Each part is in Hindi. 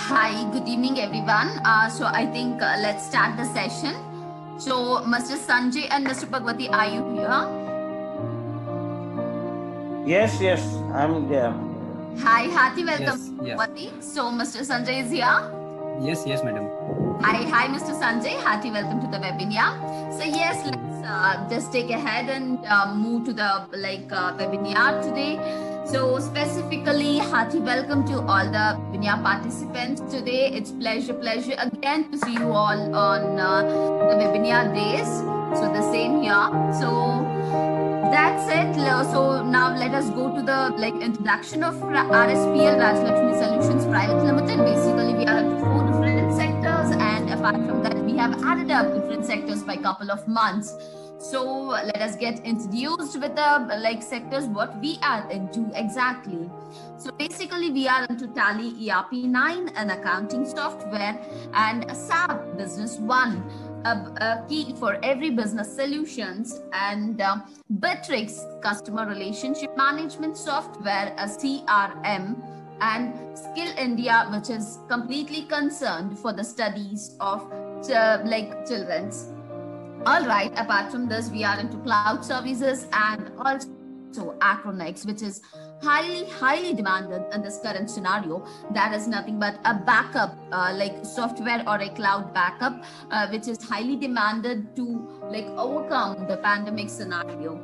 Hi, good evening, everyone. So I think let's start the session. So, Mr. Sanjay and Mr. Bhagwati, are you here? Yes, I'm there. Hi, hearty welcome, Yes, yes, Bhagwati. So, Mr. Sanjay is here. yes, madam. Hi, Mr. Sanjay. Hearty welcome to the webinar. So, yes, let's just take ahead and move to the webinar today. So, specifically, hearty welcome to all the webinar participants today. It's pleasure again to see you all on the webinar days. So, the same here. So, that's it. So now let us go to the introduction of RSPL, Raj Lakshmi Solutions Private Limited. Basically, we are into 4 different sectors, and apart from that, we have added up different sectors by couple of months. So let us get introduced with the sectors what we are into exactly. So basically, we are into Tally ERP9, an accounting software, and SAP Business One, a key for every business solutions, and Bitrix customer relationship management software, a CRM, and Skill India, which is completely concerned for the studies of children's. All right, apart from this, we are into cloud services and also Acronix, which is highly demanded in this current scenario. That is nothing but a backup software or a cloud backup, which is highly demanded to overcome the pandemic scenario.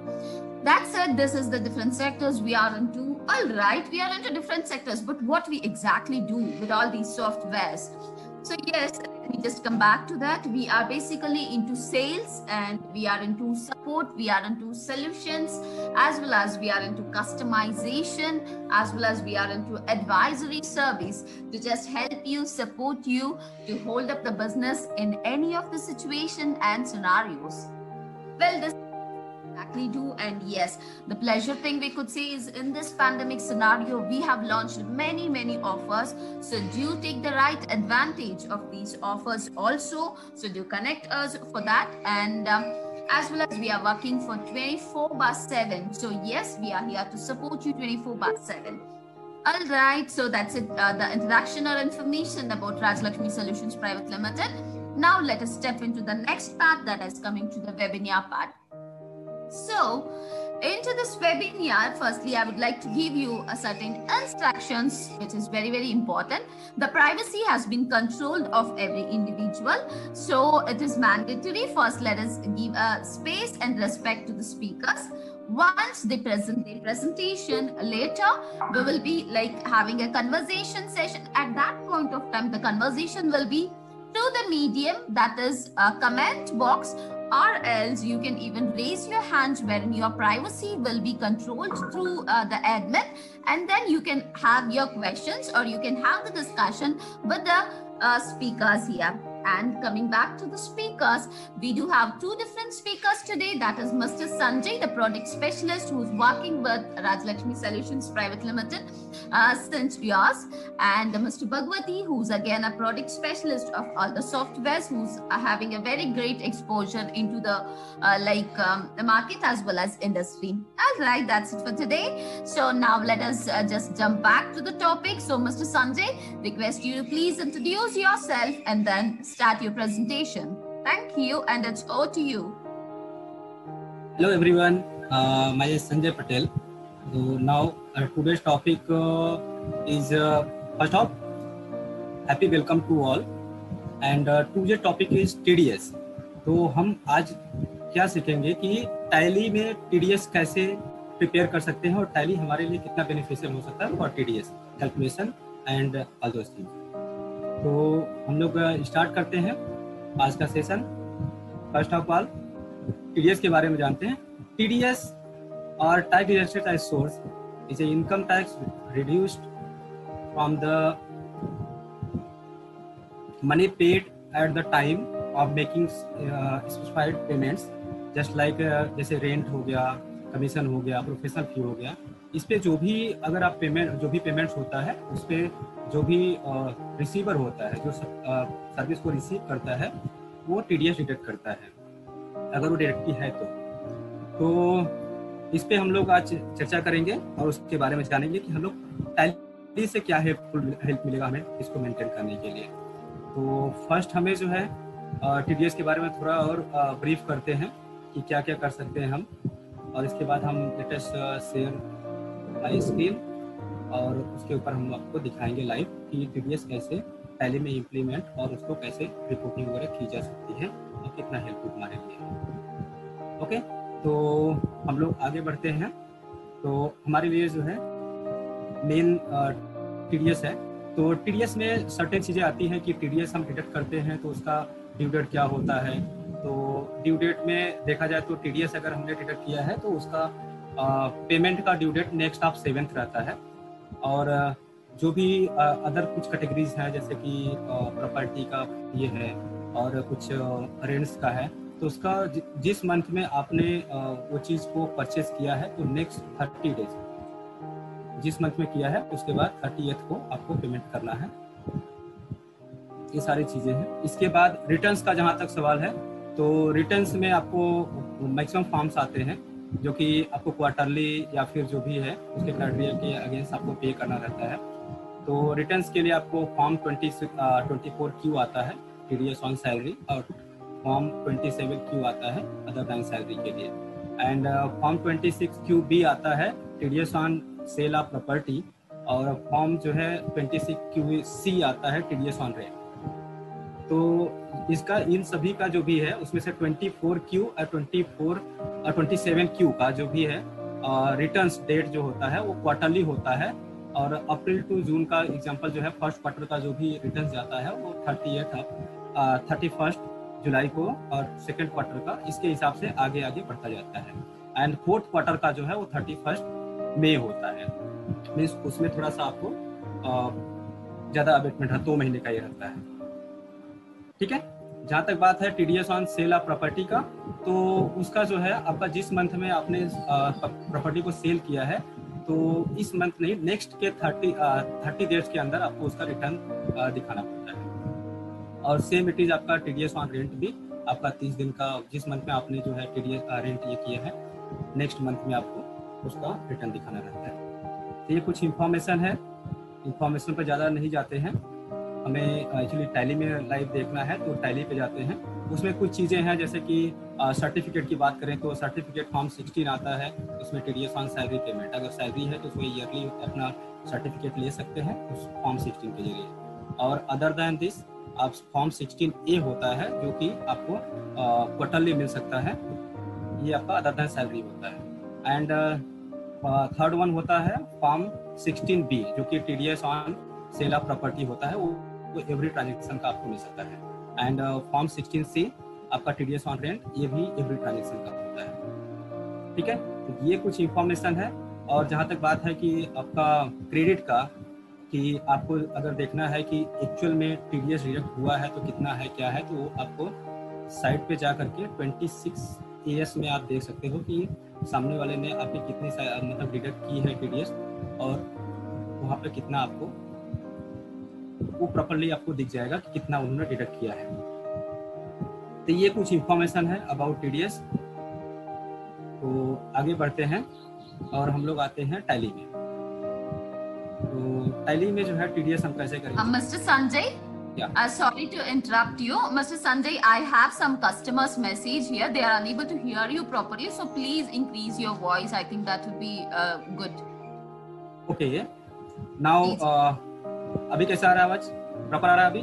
That said, this is the different sectors we are into. All right, we are into different sectors, but what we exactly do with all these softwares? So yes, let me just come back to that. We are basically into sales, and we are into support, we are into solutions, as well as we are into customization, as well as we are into advisory service to just help you, support you to hold up the business in any of the situation and scenarios. Well, this exactly do. And yes, the pleasure thing we could say is in this pandemic scenario, we have launched many offers. So do take the right advantage of these offers also. So do connect us for that. And as well as we are working for 24/7. So yes, we are here to support you 24/7. All right, so that's it, the introduction or information about Raj Lakshmi Solutions Private Limited. Now let us step into the next part, that is coming to the webinar part. So, into this webinar, firstly, I would like to give you a certain instructions, which is very important. The privacy has been controlled of every individual, so it is mandatory. First, let us give a space and respect to the speakers. Once they present their presentation, later we will be having a conversation session. At that point of time, the conversation will be through the medium, that is a comment box, or else you can even raise your hands, wherein your privacy will be controlled through the admin, and then you can have your questions or you can have the discussion with the speakers here. And coming back to the speakers, we do have 2 different speakers today. That is Mr. Sanjay, the product specialist who's working with Raj Lakshmi Solutions Private Limited since years, and Mr. Bhagwati, who's again a product specialist of all the softwares, who's having a very great exposure into the the market as well as industry. All right, that's it for today. So now let us just jump back to the topic. So Mr. Sanjay, request you to please introduce yourself and then start your presentation. Thank you, and it's over to you. Hello everyone, my name is Sanjay Patel. So now today's topic is first off, happy welcome to all, and today's topic is TDS. तो हम आज क्या सीखेंगे कि टैली में TDS कैसे प्रिपेयर कर सकते हैं और टैली हमारे लिए कितना बेनिफिशियल हो सकता है for TDS calculation and all those things. तो हम लोग स्टार्ट करते हैं आज का session. First of all TDS के बारे में जानते हैं। TDS और tax deducted as source is a income tax reduced from the money paid at the time of making specified payments, just like जैसे रेंट हो गया, कमीशन हो गया, प्रोफेशनल फी हो गया। इस पे जो भी अगर आप जो भी पेमेंट्स होता है, उस पे जो भी रिसीवर होता है, जो सर्विस को रिसीव करता है, वो TDS डिडक्ट करता है अगर वो डायरेक्टली है तो इस पे हम लोग आज चर्चा करेंगे और उसके बारे में जानेंगे कि हम लोग से क्या हेल्प मिलेगा हमें इसको मेंटेन करने के लिए। तो फर्स्ट हमें जो है टीडीएस के बारे में थोड़ा और ब्रीफ करते हैं कि क्या क्या कर सकते हैं हम, और इसके बाद हम लेटेस्ट शेयर माय स्क्रीन और उसके ऊपर हम आपको दिखाएंगे लाइव कि टीडीएस कैसे पहले में इम्प्लीमेंट और उसको कैसे रिपोर्टिंग वगैरह की जा सकती है और कितना हेल्पफुल हमारे लिए है। ओके, तो हम लोग आगे बढ़ते हैं। तो हमारे लिए जो है मेन टीडीएस है। तो टीडीएस में सर्टेन चीज़ें आती हैं कि टीडीएस हम डिडक्ट करते हैं तो उसका ड्यू डेट क्या होता है। तो ड्यू डेट में देखा जाए तो टीडीएस अगर हमने डिडक्ट किया है तो उसका पेमेंट का due date next of 7th रहता है। और जो भी अदर कुछ कैटेगरीज हैं जैसे कि प्रॉपर्टी का ये है और कुछ रेंट्स का है, तो उसका जिस मंथ में आपने वो चीज़ को परचेज किया है तो नेक्स्ट 30 डेज जिस मंथ में किया है उसके बाद 30th को आपको पेमेंट करना है। ये सारी चीज़ें हैं। इसके बाद रिटर्न्स का जहाँ तक सवाल है तो रिटर्न्स में आपको मैक्सिमम फॉर्म्स आते हैं जो कि आपको क्वार्टरली या फिर जो भी है उसके क्राइटेरिया के अगेंस्ट आपको पे करना रहता है। तो रिटर्न्स के लिए आपको फॉर्म 24Q आता है टीडीएस ऑन सैलरी, और फॉर्म 27Q आता है अदर देन सैलरी के लिए, एंड फॉर्म 26QB आता है TDS on sale of property, और फॉर्म जो है 26QC आता है टीडीएस ऑन रेंट। तो इसका इन सभी का जो भी है उसमें से 24Q और 27Q का जो भी है रिटर्न्स डेट जो होता है वो क्वार्टरली होता है, और अप्रैल टू जून का एग्जांपल जो है फर्स्ट क्वार्टर का जो भी रिटर्न जाता है वो 31 जुलाई को, और सेकेंड क्वार्टर का इसके हिसाब से आगे आगे बढ़ता जाता है। एंड फोर्थ क्वार्टर का जो है वो 31 मई होता है। मीन्स उसमें थोड़ा सा आपको ज़्यादा अबेटमेंट है, 2 महीने का ये रहता है। ठीक है, जहाँ तक बात है TDS on sale of property का, तो उसका जो है आपका जिस मंथ में आपने प्रॉपर्टी को सेल किया है तो इस मंथ नहीं नेक्स्ट के 30 डेज के अंदर आपको उसका रिटर्न दिखाना पड़ता है। और सेम इट इज आपका टीडीएस ऑन रेंट भी आपका 30 दिन का, जिस मंथ में आपने जो है टीडीएस रेंट ये किया है नेक्स्ट मंथ में आपको उसका रिटर्न दिखाना रहता है। तो ये कुछ इंफॉर्मेशन है, इंफॉर्मेशन पर ज़्यादा नहीं जाते हैं। हमें एक्चुअली टैली में लाइव देखना है तो टैली पे जाते हैं। उसमें कुछ चीज़ें हैं जैसे कि सर्टिफिकेट की बात करें तो सर्टिफिकेट फॉर्म 16 आता है, उसमें टीडीएस ऑन सैलरी पेमेंट, अगर सैलरी है तो उसमें ईयरली अपना सर्टिफिकेट ले सकते हैं उस फॉर्म 16 के जरिए। और अदर दैन दिस आप फॉर्म 16A होता है जो कि आपको क्वार्टरली मिल सकता है, ये आपका अदर दैन सैलरी होता है। एंड थर्ड वन होता है फॉर्म 16B जो कि TDS on sale of property होता है, वो एवरी ट्रांजेक्शन का आपको मिल सकता है। एंड फॉर्म 16C आपका टीडीएस ऑन रेंट, ये भी एवरी ट्रांजेक्शन का होता है। ठीक है, तो ये कुछ इंफॉर्मेशन है। और जहाँ तक बात है कि आपका क्रेडिट का, कि आपको अगर देखना है कि एक्चुअल में टीडीएस डिडक्ट हुआ है तो कितना है क्या है, तो आपको साइट पे जा करके 26AS में आप देख सकते हो कि सामने वाले ने आपकी कितनी मतलब डिडक्ट की है टीडीएस, और वहाँ पे कितना आपको वो प्रॉपर्ली आपको दिख जाएगा कि कितना उन्होंने डिडक्ट किया है। तो ये कुछ इंफॉर्मेशन है अबाउट टीडीएस। तो आगे बढ़ते हैं और हम लोग आते हैं टैली में। तो टैली में जो है टीडीएस हम कैसे करेंगे? Mr. Sanjay, sorry to interrupt you. Mr. Sanjay, I have some customers message here. They are unable to hear you properly, so please increase your voice. I think that would be good. Okay. Now, अभी कैसा आ रहा है आवाज? प्रॉपर आ रहा है अभी?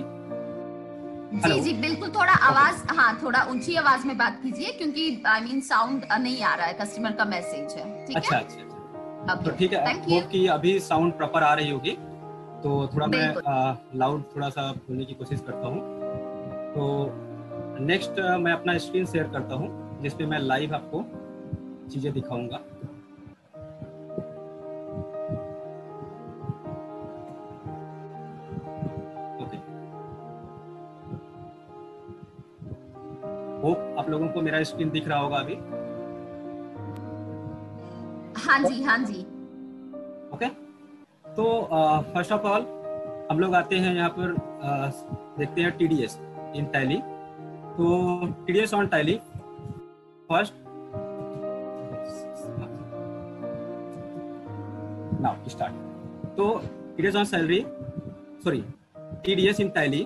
जी जी बिल्कुल, थोड़ा आवाज थोड़ा ऊंची आवाज में बात कीजिए क्योंकि आई मीन साउंड नहीं आ रहा है, कस्टमर का मैसेज है। ठीक है, अच्छा। तो ठीक है, होप कि अभी साउंड प्रॉपर आ रही होगी। तो थोड़ा मैं लाउड थोड़ा सा बोलने की कोशिश करता हूँ। तो नेक्स्ट मैं अपना स्क्रीन शेयर करता हूँ जिसपे मैं लाइव आपको चीजें दिखाऊंगा। होप आप लोगों को मेरा स्क्रीन दिख रहा होगा अभी। हाँ जी। ओके, तो फर्स्ट ऑफ ऑल हम लोग आते हैं यहाँ पर देखते हैं टीडीएस इन टैली। तो TDS on Tally first now start. तो TDS on salary, sorry TDS in Tally,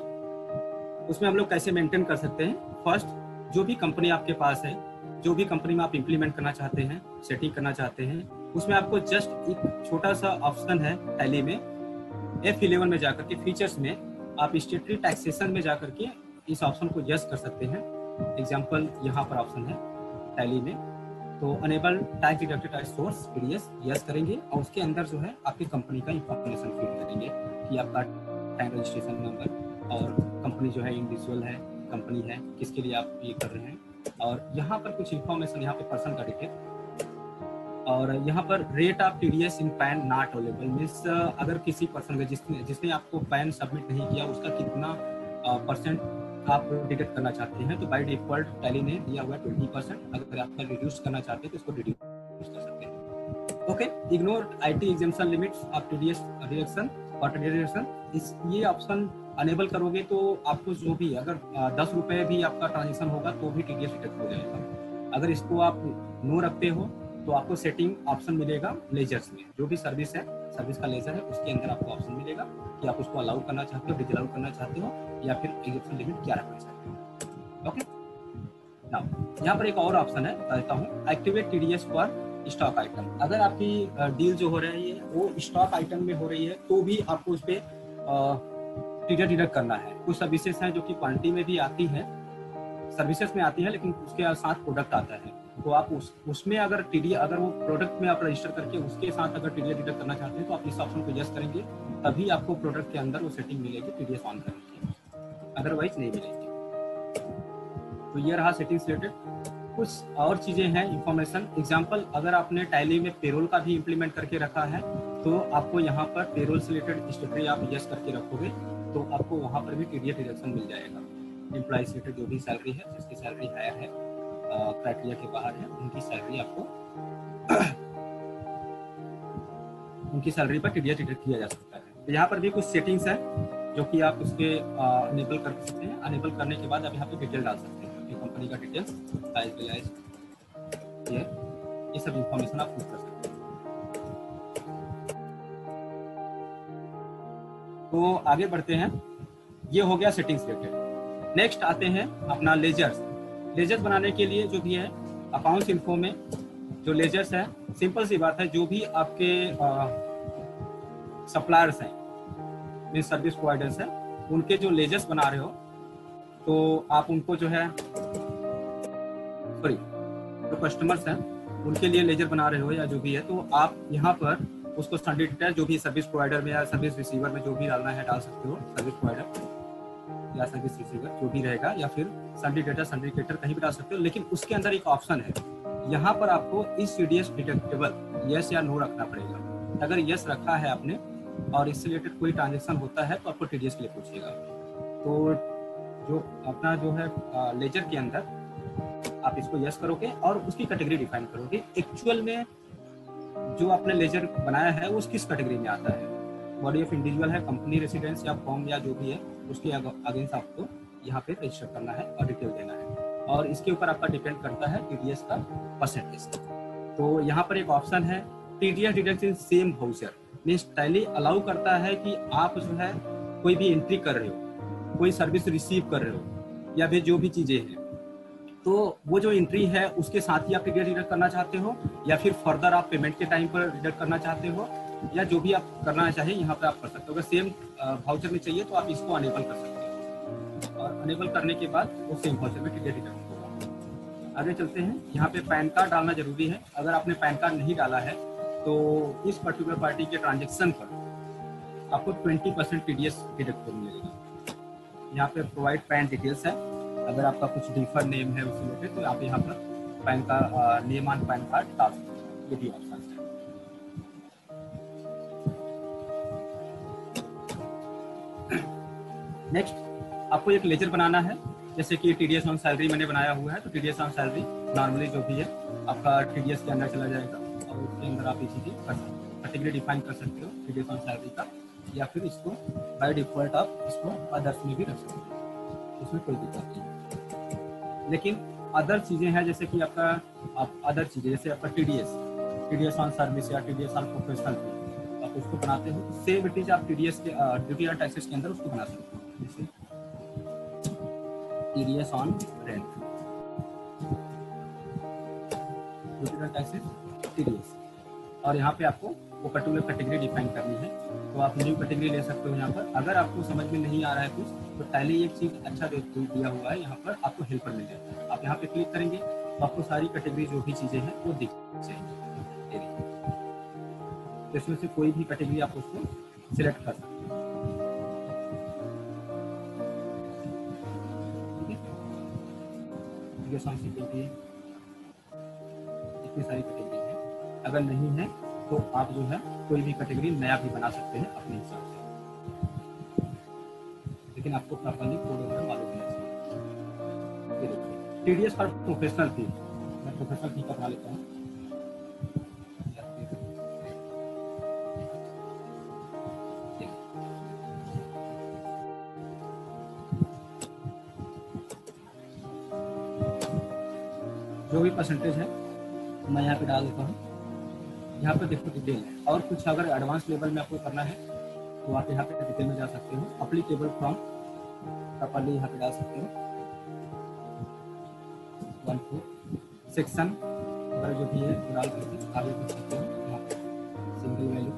उसमें हम लोग कैसे मेंटेन कर सकते हैं। फर्स्ट, जो भी कंपनी आपके पास है, जो भी कंपनी में आप इंप्लीमेंट करना चाहते हैं, सेटिंग करना चाहते हैं, उसमें आपको जस्ट एक छोटा सा ऑप्शन है टैली में, F11 में जाकर के फीचर्स में आप स्टेटरी टैक्सेशन में जाकर के इस ऑप्शन को यस कर सकते हैं। एग्जांपल यहाँ पर ऑप्शन है टैली में, तो enable tax deducted at source TDS yes करेंगे और उसके अंदर जो है आपकी कंपनी का इंफॉर्मेशन फीड करेंगे कि आपका टाइम रजिस्ट्रेशन नंबर और कंपनी जो है इंडिविजुअल है, कंपनी है, किसके लिए आप ये कर रहे हैं, और यहाँ पर कुछ इंफॉर्मेशन, यहाँ पे पर्सन का डिटेल, और यहाँ पर rate of TDS in pan not available, means अगर किसी पर्सन जिसने आपको पैन सबमिट नहीं किया उसका कितना परसेंट आप डिडक्ट करना चाहते हैं, तो बाय डिफॉल्ट टैली ने दिया हुआ 20%। अगर आप रिड्यूस करना चाहते हैं तो इसको रिड्यूस कर सकते हैं। Okay, ignore IT exemption limits of TDS reduction और रिडक्शन, इस ये ऑप्शन अनेबल करोगे तो आपको जो भी, अगर 10 रुपये भी आपका ट्रांजेक्शन होगा तो भी टीडीएस रिडक्ट हो जाएगा। अगर इसको आप नो रखते हो तो आपको सेटिंग ऑप्शन मिलेगा लेजर्स में, जो भी सर्विस है, सर्विस का लेजर है, उसके अंदर आपको ऑप्शन मिलेगा कि आप उसको अलाउ करना चाहते हो, डिसअलाउ करना चाहते हो, या फिर एग्जेम्पशन लिमिट क्या रखना चाहते हो। ओके, नाउ यहाँ पर एक और ऑप्शन है, कहता हूँ activate TDS for stock item. अगर आपकी डील जो हो रही है वो स्टॉक आइटम में हो रही है तो भी आपको उस पर टीडीएस डिडक्ट करना है। कुछ सर्विसेज हैं जो कि क्वांटिटी में भी आती है, सर्विसेज में आती है, लेकिन उसके साथ प्रोडक्ट आता है, तो आप उसमें अगर टीडीएस, अगर वो प्रोडक्ट में आप रजिस्टर करके उसके साथ अगर टीडीएस डिडक्ट करना चाहते हैं तो आप इस ऑप्शन को यस करेंगे, तभी आपको प्रोडक्ट के अंदर वो सेटिंग मिलेगी टीडीएस ऑन करने की, अदरवाइज नहीं मिलेगी। तो ये रहा सेटिंग्स रिलेटेड। कुछ और चीजें हैं इंफॉर्मेशन, एग्जांपल, अगर आपने टैली में पेरोल का भी इम्प्लीमेंट करके रखा है तो आपको यहाँ पर पेरोल से रिलेटेड स्टेटरी आप यस करके रखोगे तो आपको वहाँ पर भी टीडीएस डिडक्शन मिल जाएगा। एम्प्लॉय से रिलेटेड जो भी सैलरी है, जिसकी सैलरी हायर है, क्राइटेरिया के बाहर है, उनकी सैलरी आपको उनकी सैलरी पर टीडीएस डिडक्ट किया जा सकता है। तो यहाँ पर भी कुछ सेटिंग्स है जो कि आप उसके अनेबल कर सकते हैं। अनेबल करने के बाद आप यहाँ पे डिटेल डाल सकते हैं कि कंपनी का डिटेल, एज वेल एज ये सब इंफॉर्मेशन आप पुट कर सकते हैं। तो आगे बढ़ते हैं, ये हो गया सेटिंग्स रिलेटेड। नेक्स्ट आते हैं अपना लेजर्स। लेजर्स बनाने के लिए जो भी है अकाउंट्स इन्फो में जो लेजर्स है, सिंपल सी बात है, जो भी आपके सप्लायर्स हैं, मीन सर्विस प्रोवाइडर्स हैं, उनके जो लेजर्स बना रहे हो तो आप उनको जो है, सॉरी, जो कस्टमर्स हैं उनके लिए लेजर बना रहे हो या जो भी है, तो आप यहाँ पर उसको सन्डी डिटेल जो भी सर्विस प्रोवाइडर में या सर्विस रिसीवर में जो भी डालना है डाल सकते हो, सर्विस प्रोवाइडर या सर्विस रिसीवर जो भी रहेगा, या फिर सन्डी डेटा सन्डिकेटर कहीं भी डाल सकते हो। लेकिन उसके अंदर एक ऑप्शन है, यहाँ पर आपको इस टीडीएस डिडक्टेबल यस या नो रखना पड़ेगा। अगर यस रखा है आपने और इससे रिलेटेड कोई ट्रांजेक्शन होता है तो आपको टीडीएस के लिए पूछेगा। तो जो अपना जो है लेजर के अंदर आप इसको यस करोगे और उसकी कैटेगरी डिफाइन करोगे। एक्चुअल में जो आपने लेजर बनाया है वो किस कैटेगरी में आता है, बॉडी ऑफ इंडिविजुअल है, कंपनी, रेसिडेंस या फॉर्म या जो भी है, उसके अगेंस्ट आपको यहाँ पे रजिस्टर करना है और डिटेल देना है, और इसके ऊपर आपका डिपेंड करता है टीडीएस का परसेंटेज। तो यहाँ पर एक ऑप्शन है TDS deduct in same voucher, means tally allow करता है कि आप जो है कोई भी एंट्री कर रहे हो, कोई सर्विस रिसीव कर रहे हो या फिर जो भी चीजें हैं, तो वो जो एंट्री है उसके साथ ही आप टीडीएस डिडक्ट करना चाहते हो या फिर फर्दर आप पेमेंट के टाइम पर डिडक्ट करना चाहते हो, या जो भी आप करना चाहिए यहाँ पर आप कर सकते हो। अगर सेम वाउचर में चाहिए तो आप इसको अनेबल कर सकते हो, और अनेबल करने के बाद वो सेम वाउचर में टीडीएस डिडक्ट होगा। आगे चलते हैं, यहाँ पे पैन कार्ड डालना जरूरी है। अगर आपने पैन कार्ड नहीं डाला है तो इस पर्टिकुलर पार्टी के ट्रांजेक्शन पर आपको 20% टीडीएस डिडक्ट मिलेगा। यहाँ पे प्रोवाइड पैन डिटेल्स है, अगर आपका कुछ डिफर नेम है उससे रिलेटेड तो आप यहाँ पर पैन का नेम ऑन पैन कार्ड डाल सकते हैं, ये भी ऑप्शन है। नेक्स्ट आपको एक लेजर बनाना है, जैसे कि टीडीएस ऑन सैलरी मैंने बनाया हुआ है, तो टीडीएस ऑन सैलरी नॉर्मली जो भी है आपका टीडीएस के अंदर चला जाएगा और उसके अंदर आप ये चीजें कर सकते हो, कैटेगरी डिफाइन कर सकते हो टीडीएस ऑन सैलरी का, या फिर इसको बाय डिफॉल्ट आप इसको अदर्स में भी रख सकते हो, उसमें कोई दिक्कत नहीं। लेकिन अदर चीजें हैं जैसे कि आपका अदर चीजें जैसे आपका टीडीएस ऑन सर्विस या टीडीएस ऑन प्रोफेशनल, आप उसको बनाते हो, सेम इट इज आप टीडीएस के ड्यूटी एंड टैक्सेस के अंदर उसको बना सकते हो। जैसे TDS on rent, duty and taxes TDS, और यहाँ पे आपको वो पर्टिकुलर कैटेगरी डिफाइन करनी है। तो आप न्यू कैटेगरी ले सकते हो। यहाँ पर अगर आपको समझ में नहीं आ रहा है कुछ, तो पहले एक चीज़ अच्छा दिया हुआ है, यहाँ पर आपको हेल्पर मिल जाता है। आप यहाँ पे क्लिक करेंगे तो आपको सारी कैटेगरी जो भी चीज़ें हैं वो दिख जाएंगी। इसमें से कोई भी कैटेगरी आप उसको सिलेक्ट कर सकते हैं। इतनी सारी कैटेगरी है। अगर नहीं है तो आप जो है कोई भी कैटेगरी नया भी बना सकते हैं अपने हिसाब से, लेकिन आपको प्रॉपर्ली कोड वगैरह मालूम होना चाहिए। टीडीएस फॉर प्रोफेशनल फी, मैं प्रोफेशनल फी का बना लेता हूँ। जो भी परसेंटेज है मैं यहाँ पे डाल देता हूँ। यहाँ पे देखो डिटेल है, और कुछ अगर एडवांस लेवल में आपको करना है तो आप यहाँ पे डिटेल में जा सकते हो। अप्लीकेबल फ्रॉम प्रॉपर्ली यहाँ पे डाल सकते हो। 1 सेक्शन अगर जो भी है वो डाल करके आगे बढ़ सकते हो। यहाँ पे सिंगल वैल्यू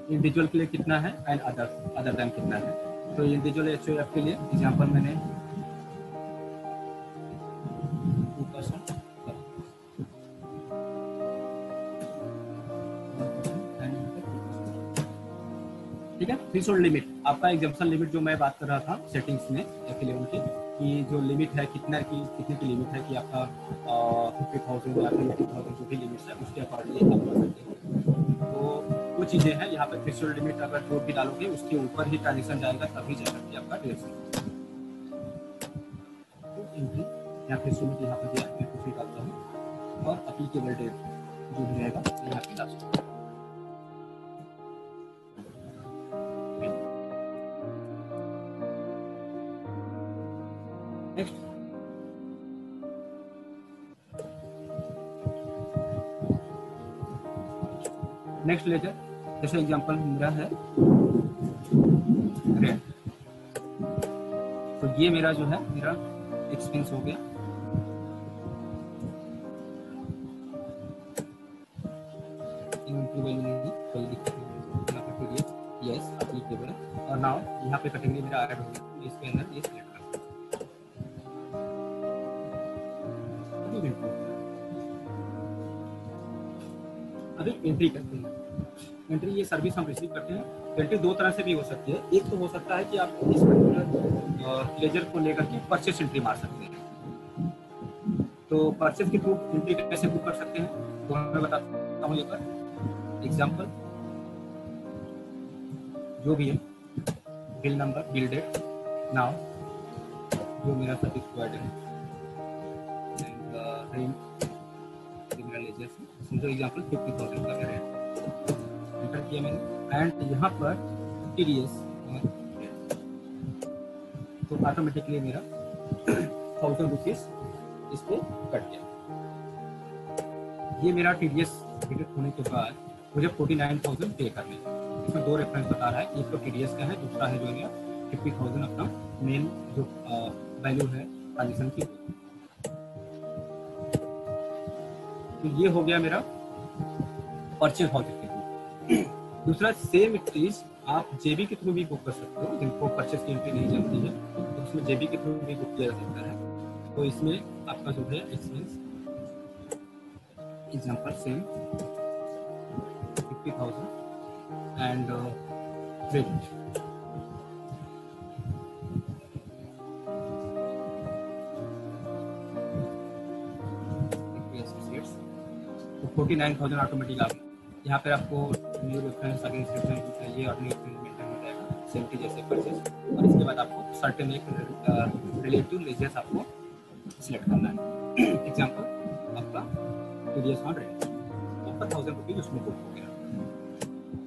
इंडिविजुअल के लिए कितना है एंड अदर देन कितना है। तो इंडिविजुअल एचओएफ के लिए एग्जाम्पल मैंने 2%, ठीक है। थ्रेशोल्ड लिमिट, आपका एग्जाम्पल लिमिट जो मैं बात कर रहा था सेटिंग्स में F11 की, कि जो लिमिट है कितने की लिमिट है कि आपका 50,000 या 80,000 जो भी लिमिट है उसके अकॉर्डिंग आप कर सकते हैं। तो वो चीज़ें हैं यहाँ पे। थ्रेशोल्ड लिमिट अगर जो भी डालोगे उसके ऊपर ही ट्रांजेक्शन जाएगा, तभी जाएगा कि आपका डिडक्शन। यहाँ थ्रेशोल्ड यहाँ पर मैं कुछ भी डालता हूँ, और एप्लीकेबल डेट जो भी रहेगा यहाँ पे डाल सकते हैं। नेक्स्ट लेजर, जैसे एग्जांपल मेरा है रेंट, तो ये मेरा जो है मेरा एक्सपेंस हो गया। इन्वेंटरी वैल्यू नहीं, कोई दिक्कत नहीं, यहाँ पे पीरियड यस एप्लीकेबल है। और नाउ यहाँ पे कैटेगरी मेरा ऐड हो गया, इसके अंदर ये सिलेक्ट कर। अभी एंट्री करते हैं। एंट्री ये सर्विस हम रिसीव करते हैं। एंट्री दो तरह से भी हो सकती है। एक तो हो सकता है कि आप इस पर्टिकुलर लेजर को लेकर के परचेस एंट्री मार सकते हैं। तो परचेस के थ्रू एंट्री कैसे बुक कर सकते हैं तो मैं बताता हूँ। लेकर एग्जांपल जो भी है, bill number, bill date, now जो मेरा सर्विस प्रोवाइडर है, समझो एग्जांपल 50,000 का रेट एंटर किया मैंने, एंड यहाँ पर टीडीएस तो ऑटोमेटिकली मेरा 1000 रुपीज इस पे कट गया। ये मेरा टीडीएस डिडक्ट होने के बाद मुझे 49,000 पे करने हैं। इसमें दो रेफरेंस बता रहा है, एक तो टीडीएस का है, दूसरा है जो है 50,000 अपना मेन जो वैल्यू है ट्रांजेक्शन की। तो ये हो गया मेरा परचेज वाउचर के थ्रू। दूसरा सेम चीज आप जेबी के थ्रू भी बुक कर सकते हो, जिनको परचेज की एंट्री नहीं जानती है तो उसमें जेबी के थ्रू भी बुक किया जा सकता है। तो इसमें आपका जो है expense example same 50,000 and credit. तो 49,000 ऑटोमेटिक आप यहाँ पे आपको न्यू रेफरेंस अगेंस्ट रेफरेंस चाहिए और न्यू मेंटेन हो जाएगा सेम की जैसे परचेज। और इसके बाद आपको सर्टेन एक रिलेटिव लेजर्स आपको सिलेक्ट करना है। एग्जांपल आपका टीडीएस ऑन रेंट, आपका 1000 रुपीज उसमें बुक हो गया,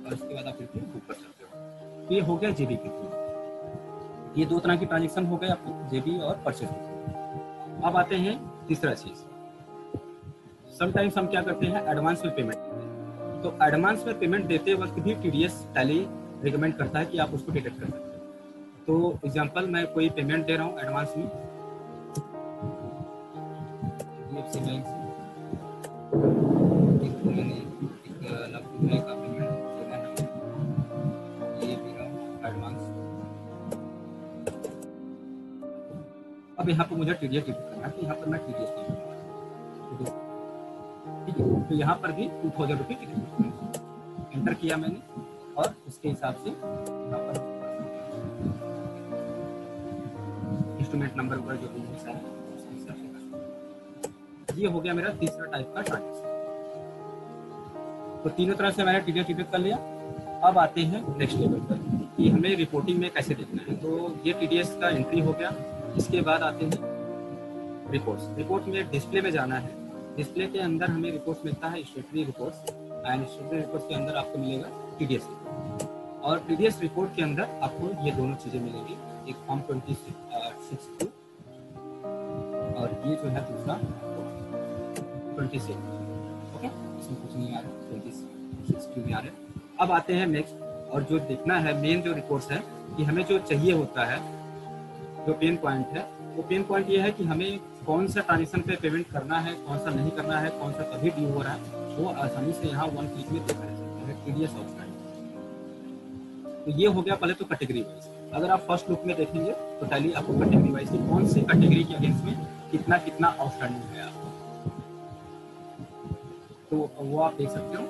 और इसके बाद आप फिर बुक कर सकते हो। ये हो गया जेबी के थ्रू। ये दो तरह की ट्रांजेक्शन हो गए आपको, जेबी और परचेज के थ्रू। अब आते हैं तीसरा चीज, समटाइम्स हम क्या करते हैं एडवांस में पेमेंट करते हैं। तो एडवांस में पेमेंट देते वक्त भी टीडीएस टैली रिकमेंड करता है कि आप उसको डिडक्ट कर सकते हैं। तो एग्जांपल, मैं कोई पेमेंट दे रहा हूँ एडवांस में, HDFC बैंक से मैंने 1 लाख रुपए का पेमेंट देना है, ये दे रहा हूँ एडवांस। अब यहाँ पर मुझे टीडीएस डिडक्ट करना है, तो यहाँ पर मैं टीडीएस ठीक है। तो यहाँ पर भी 2000 रुपये एंटर किया मैंने, और उसके हिसाब से यहाँ पर इंस्ट्रूमेंट नंबर पर जो भी है उसके हिसाब से ये हो गया मेरा तीसरा टाइप का ट्रांजेक्शन। तो तीनों तरह से मैंने टीडीएस डिडक्ट कर लिया। अब आते हैं नेक्स्ट लेवल पर कि हमें रिपोर्टिंग में कैसे देखना है। तो ये टीडीएस का एंट्री हो गया। इसके बाद आते हैं रिपोर्ट्स। रिपोर्ट में डिस्प्ले में जाना है। डिस्प्ले के अंदर हमें रिपोर्ट्स मिलता है स्टेटरी रिपोर्ट्स, एंड स्टेटरी रिपोर्ट्स के अंदर आपको मिलेगा टीडीएस रिपोर्ट। और टीडीएस रिपोर्ट के अंदर आपको ये दोनों चीज़ें मिलेंगी, एक फॉर्म 26(2) और ये जो है दूसरा 26। ओके, इसमें कुछ नहीं आ रहा, 26(2) में आ रहा है। अब आते हैं नेक्स्ट, और जो देखना है मेन जो रिपोर्ट्स है कि हमें जो चाहिए होता है, जो पेन पॉइंट है, वो पेन पॉइंट ये है कि हमें कौन सा ट्रांजेक्शन पे पेमेंट करना है, कौन सा नहीं करना है, कौन सा कभी ड्यू हो रहा है, वो आसानी से यहाँ 1 क्लिक में देखा जा सकता है, टीडीएस आउटस्टैंडिंग। तो ये हो गया पहले तो कैटेगरी वाइज। अगर आप फर्स्ट लुक में देखेंगे तो टैली आपको कैटेगरी वाइज की कौन सी कैटेगरी के अगेंस्ट में कितना कितना आउटस्टैंडिंग है आपको, तो वो आप देख सकते हो।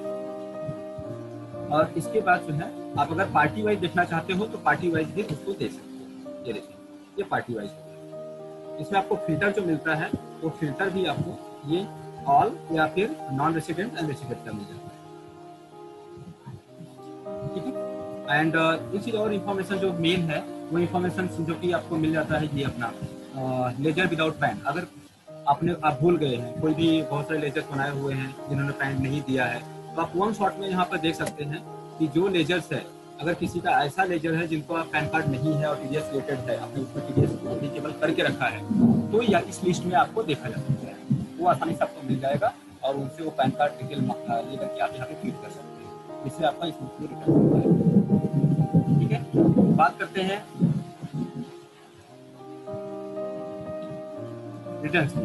और इसके बाद जो है आप अगर पार्टी वाइज देखना चाहते हो तो पार्टी वाइज भी उसको दे सकते हो। ये देखिए, ये पार्टी वाइज है। इसमें आपको फिल्टर जो मिलता है, वो फिल्टर भी आपको ये ऑल या फिर नॉन रेसिडेंट एंड रेसिडेंट का मिल जाता है, ठीक है। एंड एक चीज और इन्फॉर्मेशन जो मेन है, वो इन्फॉर्मेशन जो कि आपको मिल जाता है, ये अपना लेजर विदाउट पैन। अगर आप भूल गए हैं, कोई भी बहुत सारे लेजर बनाए हुए हैं जिन्होंने पैन नहीं दिया है, तो आप 1 शॉट में यहाँ पर देख सकते हैं कि जो लेजर्स है, अगर किसी का ऐसा लेजर है जिनको पैन कार्ड नहीं है और टीडीएस रिलेटेड है, आपने उसमें टीडीएस एप्लीकेबल करके रखा है, तो या इस लिस्ट में आपको देखा जा सकता है, वो आसानी से आपको मिल जाएगा और उनसे वो पैन कार्ड डिटेल लेकर के आप यहाँ पे फीड कर सकते हैं, जिससे आपका स्मूथली रिटर्न होता है, ठीक है। बात करते हैं रिटर्न्स की।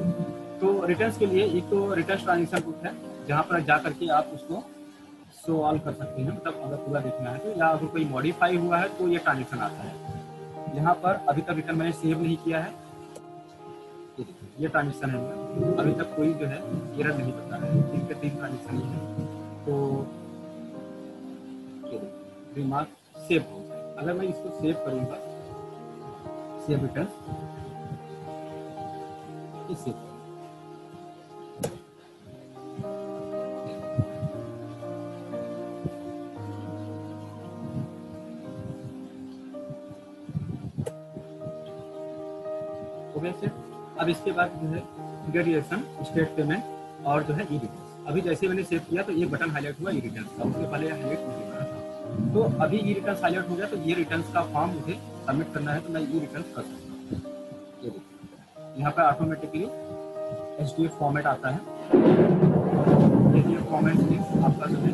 तो रिटर्न्स के लिए एक तो रिटर्न ट्रांजेक्शन बुक है, जहाँ पर जा करके आप उसको शो ऑल कर सकते हैं, मतलब अगर पूरा देखना है तो, या अगर कोई मॉडिफाई हुआ है तो ये ट्रांजेक्शन आता है। यहाँ पर अभी तक रिटर्न मैंने सेव नहीं किया है, ये ट्रांजेक्शन है, अभी तक कोई जो है एरर नहीं बता है, 3 ट्रांजेक्शन ही है। तो रिमार्क सेव हो जाए, अगर मैं इसको सेव करूँगा, सेव रिटर्न, सेव हो गया सर। अब इसके बाद जो है फिगर रिएक्शन, स्टेट पेमेंट और जो है ई रिटर्न। अभी जैसे मैंने सेव किया तो ये बटन हाईलाइट हुआ ई रिटर्न का, उसके पहले हाईलाइट नहीं हो रहा था। तो अभी ई रिटर्न हाईलाइट हो गया, तो ये रिटर्न का फॉर्म मुझे सबमिट करना है, तो मैं ई रिटर्न कर सकता हूँ। ये देखिए, यहाँ पर ऑटोमेटिकली एचडीएफ फॉर्मेट आता है। एचडीएफ फॉर्मेट में आपका जो है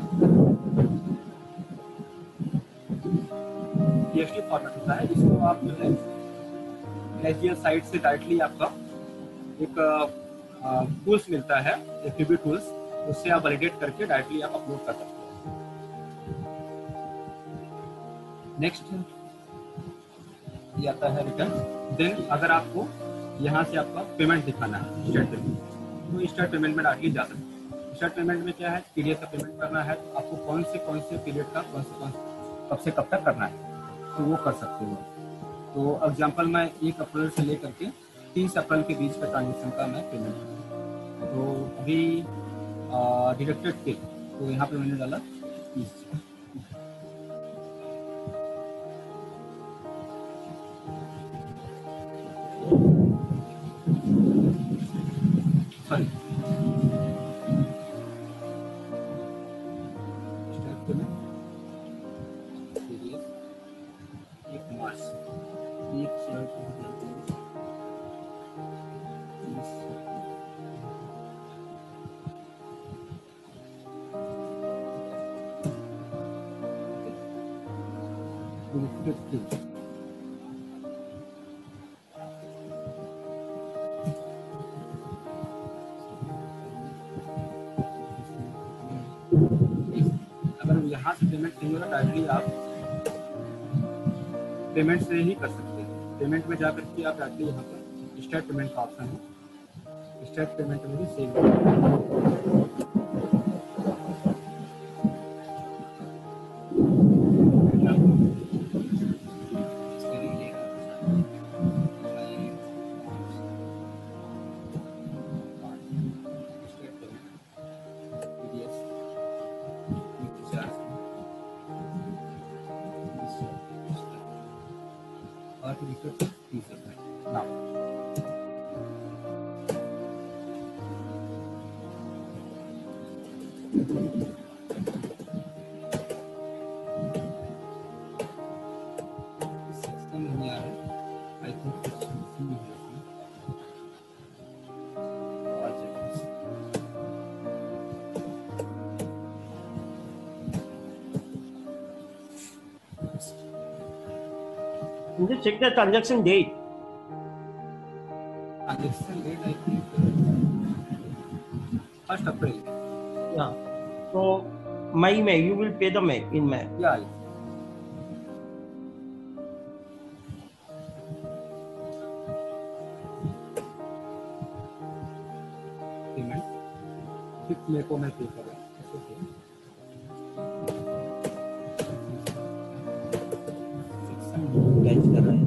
एचडीएफ फॉर्मेट होता है, इसको आप जो है एचडीएफ साइट से डायरेक्टली आपका एक टूल्स मिलता है, एफबी टूल्स, उससे आप वैलिडेट करके डायरेक्टली आप अपलोड कर सकते हैं। नेक्स्ट ये आता है रिटर्न। देन अगर आपको यहाँ से आपका पेमेंट दिखाना है, स्टेट पेमेंट, तो स्टेट पेमेंट में डायरेक्टली जा सकते हैं। स्टेट पेमेंट में क्या है, पीरियड का पेमेंट करना है, तो आपको कौन से पीरियड का कब से कब तक करना है, तो वो कर सकते हो। तो एग्जाम्पल मैं 1 अप्रैल से लेकर के 30 अप्रैल के बीच का ट्रांजेक्शन का मैं पेमेंट करूँ। तो अभी डिडक्टेड पे, तो यहाँ पे मैंने डाला 30। सॉरी, 250. अगर यहाँ से पेमेंट नहीं होगा डायरेक्टली आप पेमेंट से ही कर सकते हैं। पेमेंट में जाकर के आप डायरेक्टली यहाँ पर स्टार्ट पेमेंट का ऑप्शन है, स्टार्ट पेमेंट में भी सेव और now सिस्टम नहीं आ रहा है, आई थिंक कुछ इशू है इसमें। Just check the transaction date. Transaction date I think 1st April. Yeah. So May you will pay the May in May. Yeah. Payment 6th May को मैं पे कर रहा हूँ। Guys कर रहा है।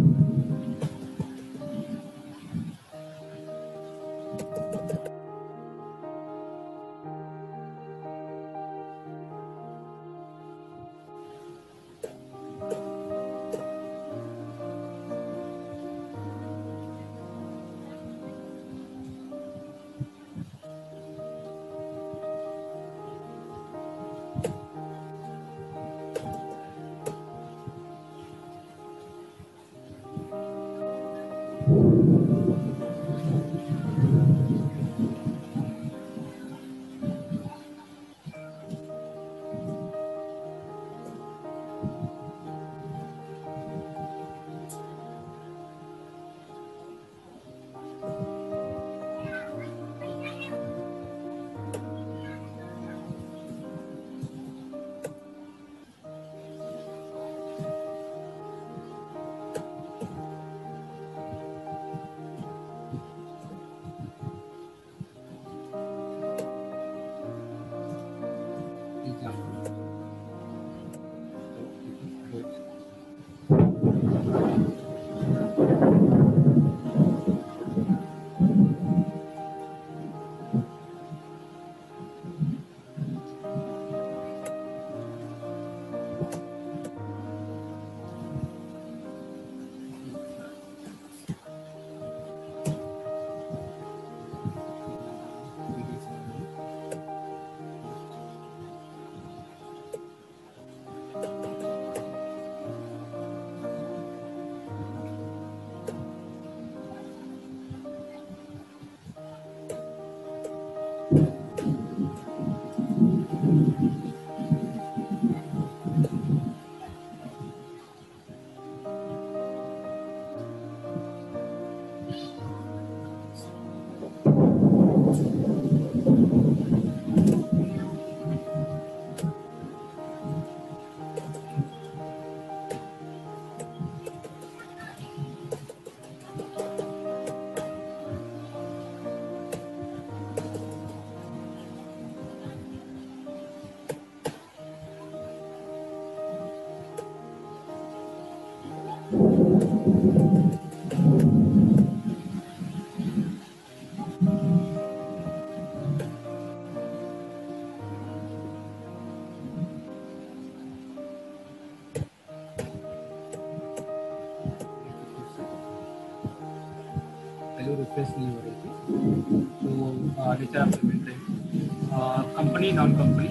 रिफ्रेश नहीं हो रही थी, तो नेचर ऑफ पेमेंट है कंपनी नॉन कंपनी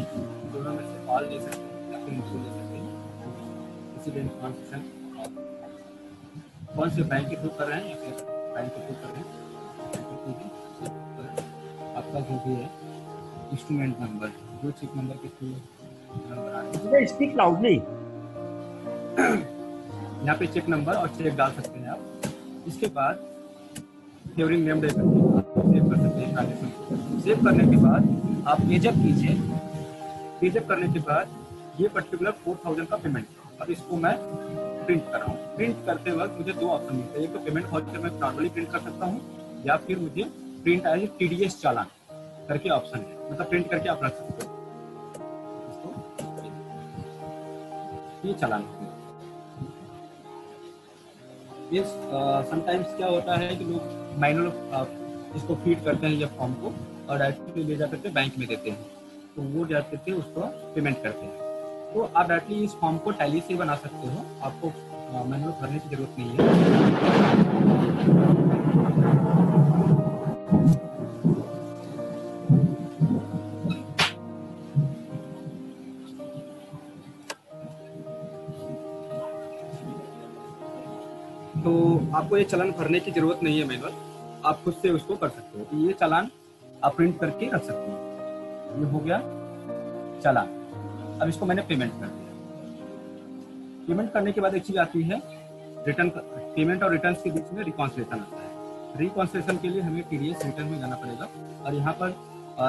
दोनों में से ऑल ले सकते हैं या फिर मुझे ले सकते हैं। इंसिडेंट ट्रांजेक्शन कौन से बैंक के थ्रू कर रहे हैं या फिर बैंक के थ्रू कर रहे हैं, आपका जो भी है इंस्ट्रूमेंट नंबर, जो चेक नंबर के थ्रू नंबर आ रहे हैं। Speak loudly. यहाँ पे चेक नंबर और चेक डाल सकते हैं आप। इसके बाद फेवरिंग नेम दे सकते हैं, सेव कर सकते हैं ट्रांजेक्शन को। सेव करने के बाद आप पेजअप कीजिए। पेजअप करने के बाद ये पर्टिकुलर 4000 का पेमेंट, अब इसको मैं प्रिंट कर रहा हूँ। प्रिंट करते वक्त मुझे दो ऑप्शन मिलते हैं, एक तो पेमेंट वाउचर मैं नॉर्मली प्रिंट कर सकता हूँ, या फिर मुझे प्रिंट एज TDS चालान करके ऑप्शन है, मतलब प्रिंट करके आप रख सकते हो इसको। ये चालान ये समटाइम्स क्या होता है कि लोग मैनुअल इसको फीड करते हैं ये फॉर्म को, और डायरेक्टली ले जा करके बैंक में देते हैं, तो वो जा करके उसको पेमेंट करते हैं। तो आप डायरेक्टली इस फॉर्म को टैली से बना सकते हो, आपको मैनुअल भरने की जरूरत नहीं है। तो आपको ये चालान भरने की जरूरत नहीं है मैनुअल, आप खुद से उसको कर सकते हो। तो ये चालान आप प्रिंट करके रख सकते हो। ये हो गया चालान। अब इसको मैंने पेमेंट कर दिया। पेमेंट करने के बाद एक चीज आती है रिटर्न, पेमेंट और रिटर्न के बीच में रिकॉन्सिलेशन आता है। रिकॉन्सिलेशन के लिए हमें TDS रिटर्न में जाना पड़ेगा, और यहाँ पर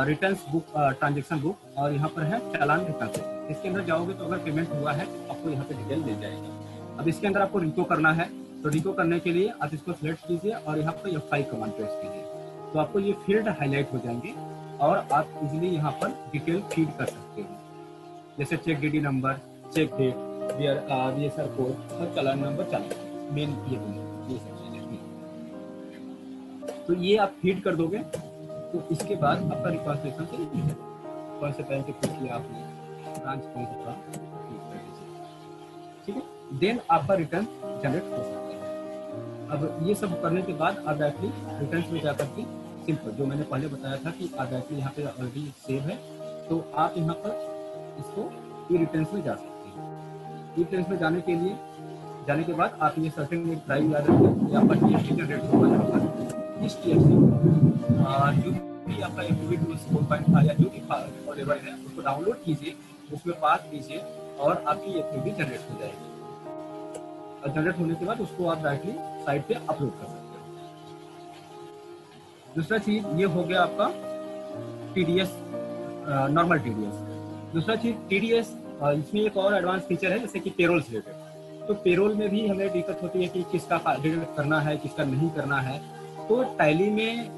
रिटर्न बुक, ट्रांजेक्शन बुक, और यहाँ पर है चालान रिकॉन्सिलेशन। इसके अंदर जाओगे तो अगर पेमेंट हुआ है तो आपको यहाँ पे डिटेल मिल जाएगी। अब इसके अंदर आपको रिको करना है, तो रिको करने के लिए आप इसको सिलेक्ट कीजिए और यहाँ पर F5 कमांड प्रेस कीजिए, तो आपको ये फील्ड हाईलाइट हो जाएंगे और आप इजीली यहाँ पर डिटेल फीड कर सकते हो, जैसे cheque DD number, cheque date, BSR code और चालान नंबर, चालान मेन ये सब चीजें। तो ये आप फीड कर दोगे तो इसके बाद आपका रिकॉन्सिलेशन से कौन से बैंक के पूछिए आपने, ब्रांच कौन सा था, ठीक है। देन आपका रिटर्न जनरेट हो सकता है। अब ये सब करने के बाद आप डायरेक्टली रिटर्न में जाकर के सिंपल जो मैंने पहले बताया था कि आप डायरेक्टली यहाँ पे ऑलरेडी सेव है, तो आप यहाँ पर इसको ई रिटर्न में जा सकते हैं। ई रिटर्न में जाने के बाद आप ये सर्टेन प्राइस याद रखें, यहाँ पर TFT जनरेट होगा। यहाँ पर इस TFT जो भी आपका एक्टिविटी टूल्स 4 था या जो भी अवेलेबल है उसको डाउनलोड कीजिए, उसमें पास कीजिए और आपकी एक्टिविटी जनरेट हो जाएगी। और जनरेट होने के बाद उसको आप डायरेक्टली साइट पे अपलोड कर सकते हो। दूसरा चीज ये हो गया आपका TDS, नॉर्मल TDS। दूसरा चीज TDS, इसमें एक और एडवांस फीचर है जैसे कि पेरोल से रिलेटेड। तो पेरोल में भी हमें दिक्कत होती है कि किसका डिडक्ट करना है, किसका नहीं करना है। तो टैली में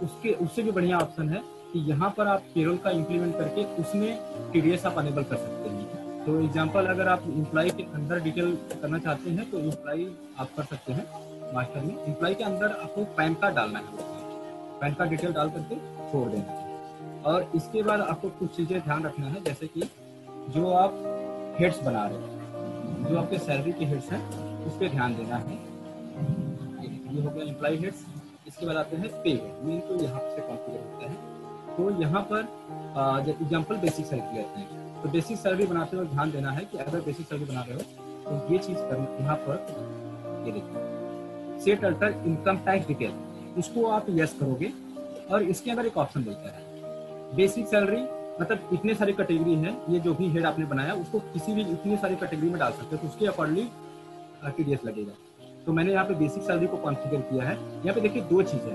उससे भी बढ़िया ऑप्शन है कि यहाँ पर आप पेरोल का इंप्लीमेंट करके उसमें TDS आप अनेबल कर सकते हैं। तो एग्जांपल अगर आप एम्प्लॉय के अंदर डिटेल करना चाहते हैं तो एम्प्लॉय आप कर सकते हैं मास्टर में। एम्प्लॉय के अंदर आपको पैन कार्ड डालना है, पैन कार्ड डिटेल डाल करके छोड़ देना है। और इसके बाद आपको कुछ चीज़ें ध्यान रखना है, जैसे कि जो आप हेड्स बना रहे हैं, जो आपके सैलरी के हेड्स हैं उस पर ध्यान देना है। ये हो गया एम्प्लॉय हेड्स। इसके बाद आते हैं पे हेड, मेन तो यहाँ से कॉन्फ़िगर होता है। तो यहाँ पर एग्जाम्पल बेसिक सैलरी लेते हैं, तो बेसिक सैलरी बनाते हुए ध्यान देना है कि अगर बेसिक सैलरी बना रहे हो तो ये चीज़ करना, यहाँ पर ये देखिए set alter income tax detail, इसको आप यस करोगे और इसके अंदर एक ऑप्शन देता है बेसिक सैलरी, मतलब इतने सारी कैटेगरी है, ये जो भी हेड आपने बनाया उसको किसी भी इतनी सारी कैटेगरी में डाल सकते हो, तो उसके अकॉर्डिंगली TDS लगेगा। तो मैंने यहाँ पे बेसिक सैलरी को कॉन्फ़िगर किया है। यहाँ पे देखिए दो चीज़ है,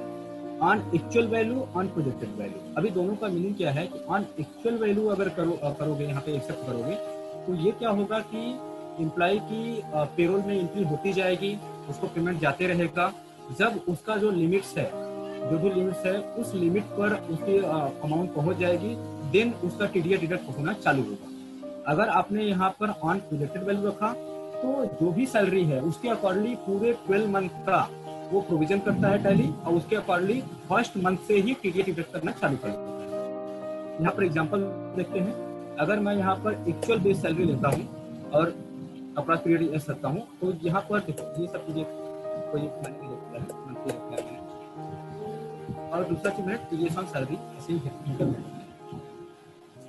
on actual value, on projected value. अभी दोनों का मीनिंग क्या है कि ऑन एक्चुअल वैल्यू अगर करोगे यहाँ पे एक्सेप्ट करोगे तो ये क्या होगा कि एम्प्लॉय की पेरोल में एंट्री होती जाएगी, उसको पेमेंट जाते रहेगा। जब उसका जो लिमिट्स है, जो भी लिमिट्स है उस लिमिट पर उसकी अमाउंट पहुंच जाएगी, देन उसका TDS डिडक्ट होना चालू होगा। अगर आपने यहाँ पर ऑन प्रोजेक्टेड वैल्यू रखा तो जो भी सैलरी है उसके अकॉर्डिंगली पूरे 12 मंथ का वो प्रोविजन करता है टैली, और उसके अकॉर्डिंगली फर्स्ट मंथ से ही TDS डिडक्ट करना चालू कर देता है। यहाँ पर एग्जांपल देखते हैं, अगर मैं यहाँ पर एक्चुअल बेस सैलरी लेता हूँ और अपना पीरियड एस रखता हूँ, तो यहाँ पर देखो ये सब चीजें कोई मंथली रखता है, मंथली रखता है मैंने। और दूसरा चीज है TDS ऑन सैलरी, ऐसे ही इनकम हेड।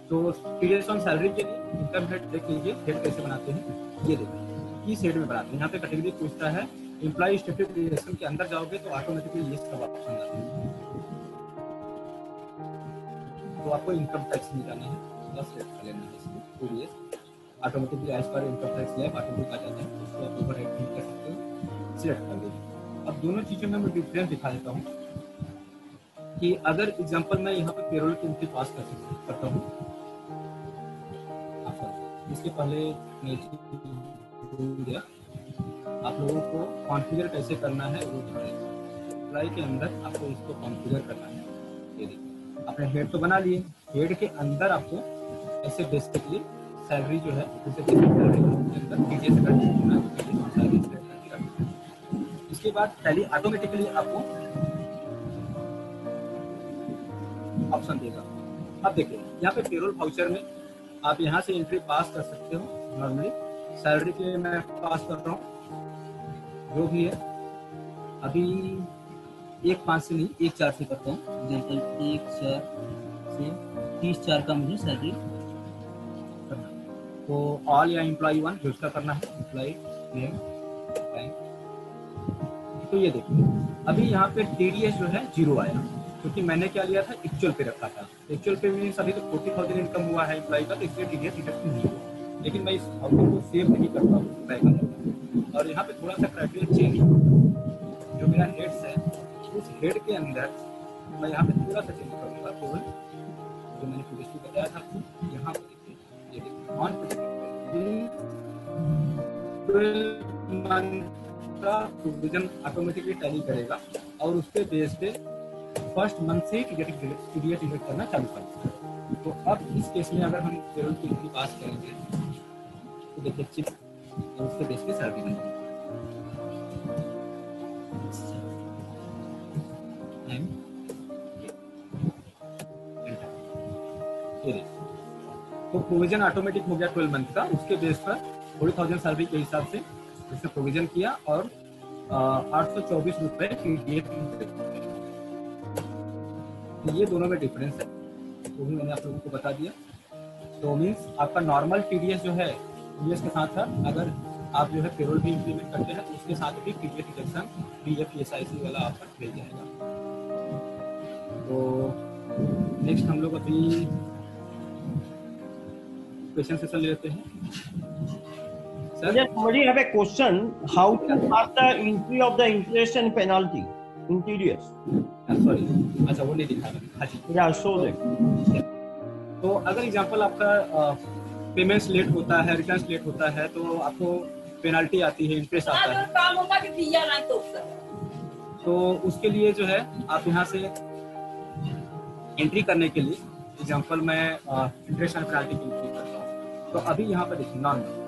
तो TDS ऑन सैलरी के लिए इनकम हेड देख लीजिए, हेड कैसे बनाते हैं, ये देखिए किस हेड में बनाते हैं। यहाँ पे कैटेगरी पूछता है, एम्प्लॉय स्टेटस रिलेशन के अंदर जाओगे तो ऑटोमेटिकली ये सब ऑप्शन आते हैं। तो आपको इनकम टैक्स में जाना है, बस सेलेक्ट कर लेना है इसमें TDS। ऑटोमेटिकली एज पर इनकम टैक्स स्लैब ऑटोमेटिक आ जाता है, उसको आप ओवरहेड नहीं कर सकते हो, सिलेक्ट कर दीजिए। अब दोनों चीज़ों में मैं डिफरेंस दिखा देता हूँ कि अगर एग्जांपल मैं यहाँ पे पेरोल की एंट्री पास करता हूँ, इसके पहले मैं भूल गया, आप लोगों को कॉन्फ़िगर कैसे करना है वो दिखाएगा। अप्लाई के अंदर आपको इसको कॉन्फ़िगर करना है। ये देखिए आपने हेड तो बना लिए, हेड के अंदर आपको ऐसे बेसिकली सैलरी जो है जैसे सैलरी के अंदर टीडीएस इसके बाद टैली ऑटोमेटिकली आपको ऑप्शन देगा। अब देखिए यहाँ पे पेरोल वाउचर में आप यहाँ से एंट्री पास कर सकते हो। नॉर्मली सैलरी के लिए मैं पास कर रहा हूँ, जो भी है अभी 1/5 से नहीं 1/4 से करता हूँ। एग्जाम्पल 1/4 से 30/4 का मुझे सैलरी करना है। तो ऑल या एम्प्लॉय 1 जो उसका करना है, एम्प्लॉय नेम बैंक। तो ये देखिए अभी यहाँ पे टीडीएस जो है 0 आया, क्योंकि मैंने क्या लिया था, एक्चुअल पे रखा था। एक्चुअल पे मीन्स अभी तो 40,000 इनकम हुआ है एम्प्लॉय का, तो इसलिए टीडीएस डिडक्ट नहीं हुआ। लेकिन मैं इस अमाउंट को सेव नहीं करता हूँ बैंक। और यहाँ पे थोड़ा सा क्राइटेरिया चेंज, जो मेरा हेड्स है उस हेड के अंदर मैं यहाँ पे थोड़ा सा चेंज करूँगा। केवल जो मैंने प्रीवियसली बताया था आपको, यहाँ पे देखिए ये देखिए ऑन 12 मंथ का प्रोविजन ऑटोमेटिकली टैली करेगा और उसके बेस पे फर्स्ट मंथ से टीडीएस डिडक्ट करना चालू करेगा। तो अब इस केस में अगर हम पेरोल की एंट्री पास करेंगे तो देखिए चिप और उसके बेस पे सैलरी बनेगी। तो प्रोविजन ऑटोमेटिक हो गया 12 मंथ का, उसके बेस पर 40,000 सैलरी के हिसाब से उसने प्रोविजन किया और 824 रुपए टीडीएस। ये दोनों में डिफरेंस है, वो भी मैंने आप लोगों को बता दिया। तो मीन्स आपका नॉर्मल टीडीएस जो है टीडीएस के साथ साथ अगर आप जो है पेरोल भी इम्प्लीमेंट करते हैं तो उसके साथ भी टीडीएस डिडक्शन पीएफईएसआईसी वाला आपका मिल जाएगा। तो नेक्स्ट हम लोग अभी क्वेश्चन सेशन लेते हैं। Sir, somebody have a question. How to pass the entry of the interest and penalty in TDS? Sorry, अच्छा वो नहीं दिखा मैंने। हाँ जी, Yeah, show them. तो अगर एग्जांपल आपका पेमेंट्स लेट होता है, रिटर्न्स लेट होता है, तो आपको पेनल्टी आती है, इंटरेस्ट आता है। तो उसके लिए जो है आप यहाँ से एंट्री करने के लिए एग्जांपल मैं इंटरेस्ट एंड पेनल्टी की एंट्री करता हूँ। तो अभी यहाँ पर देखिए नॉर्मल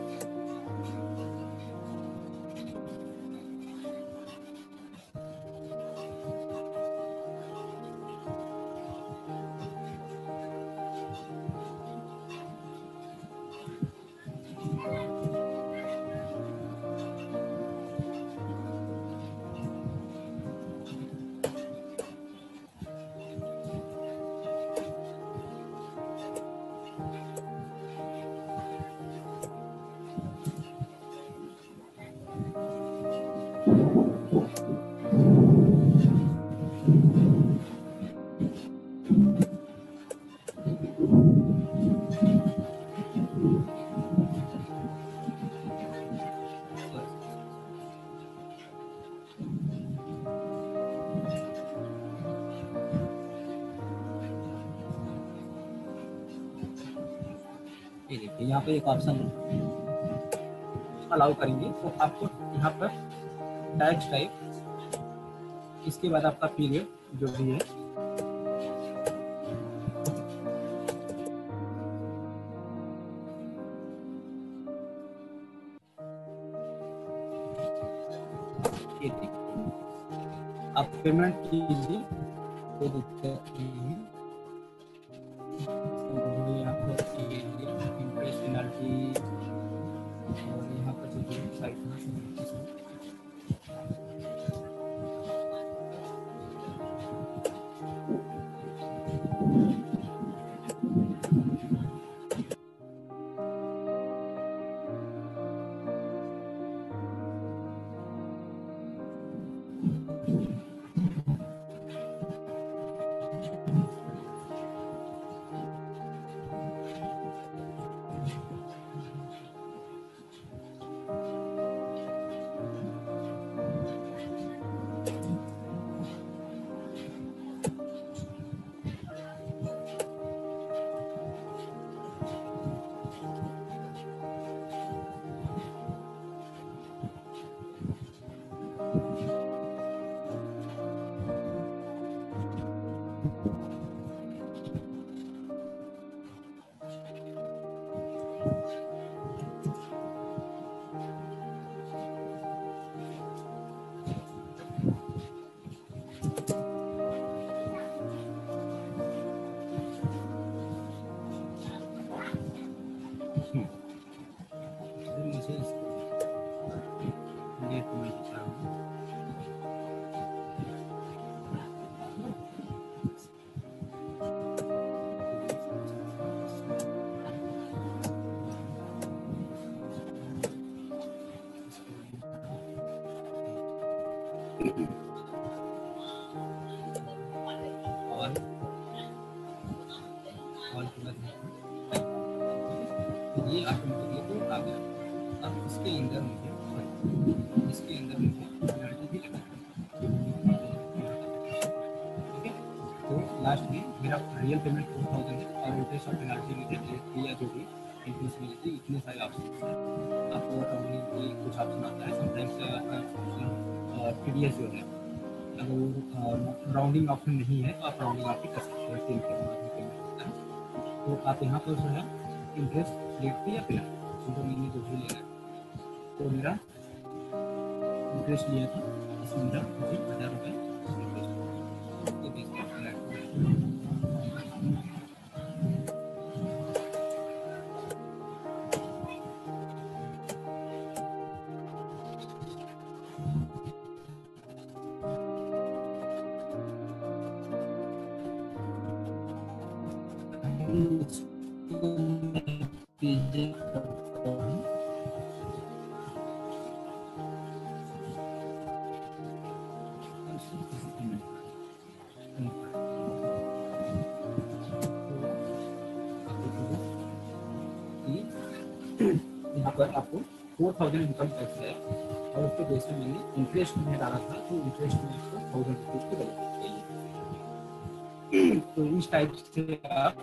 यहाँ पे एक ऑप्शन अलाउ करेंगे तो आपको यहाँ पर टैक्स टाइप, इसके बाद आपका पीरियड जो भी है, आप पेमेंट कीजिए कोई दिक्कत नहीं है। इंटरेस्ट पेनल्टी और यहाँ पर जो साइट ये ऑटोमेटिकली तो आ गया। अब इसके अंदर मुझे पेनल्टी भी लगेगी। ठीक है, तो लास्ट में मेरा रियल पेमेंट 4000 है और इंटरेस्ट और पेनल्टी मुझे या जो भी इंटरेस्ट मिलेगी। इतने सारे ऑप्शन हैं। आपको राउंडिंग के कुछ ऑप्शन आता है, समटाइम्स आपका टीडीएस जो है, अगर राउंडिंग ऑप्शन नहीं है तो आप राउंडिंग आप कर सकते हैं। पेमेंट होता है तो आप यहाँ पर जो है इंटरेस्ट लेट पे या पेनल्टी दो महीने जो भी लेना है। तो मेरा इंटरेस्ट लिया था, इसमें मेरा मुझे 1000 रुपये इंटरेस्ट तो बीच में यहाँ पर आपको 4000 इनकम टैक्स है और उसके बेस में मैंने इंटरेस्ट में डाला था, तो इंटरेस्ट में आपको 1000 रुपीज की बचत चाहिए। तो इस टाइप से आप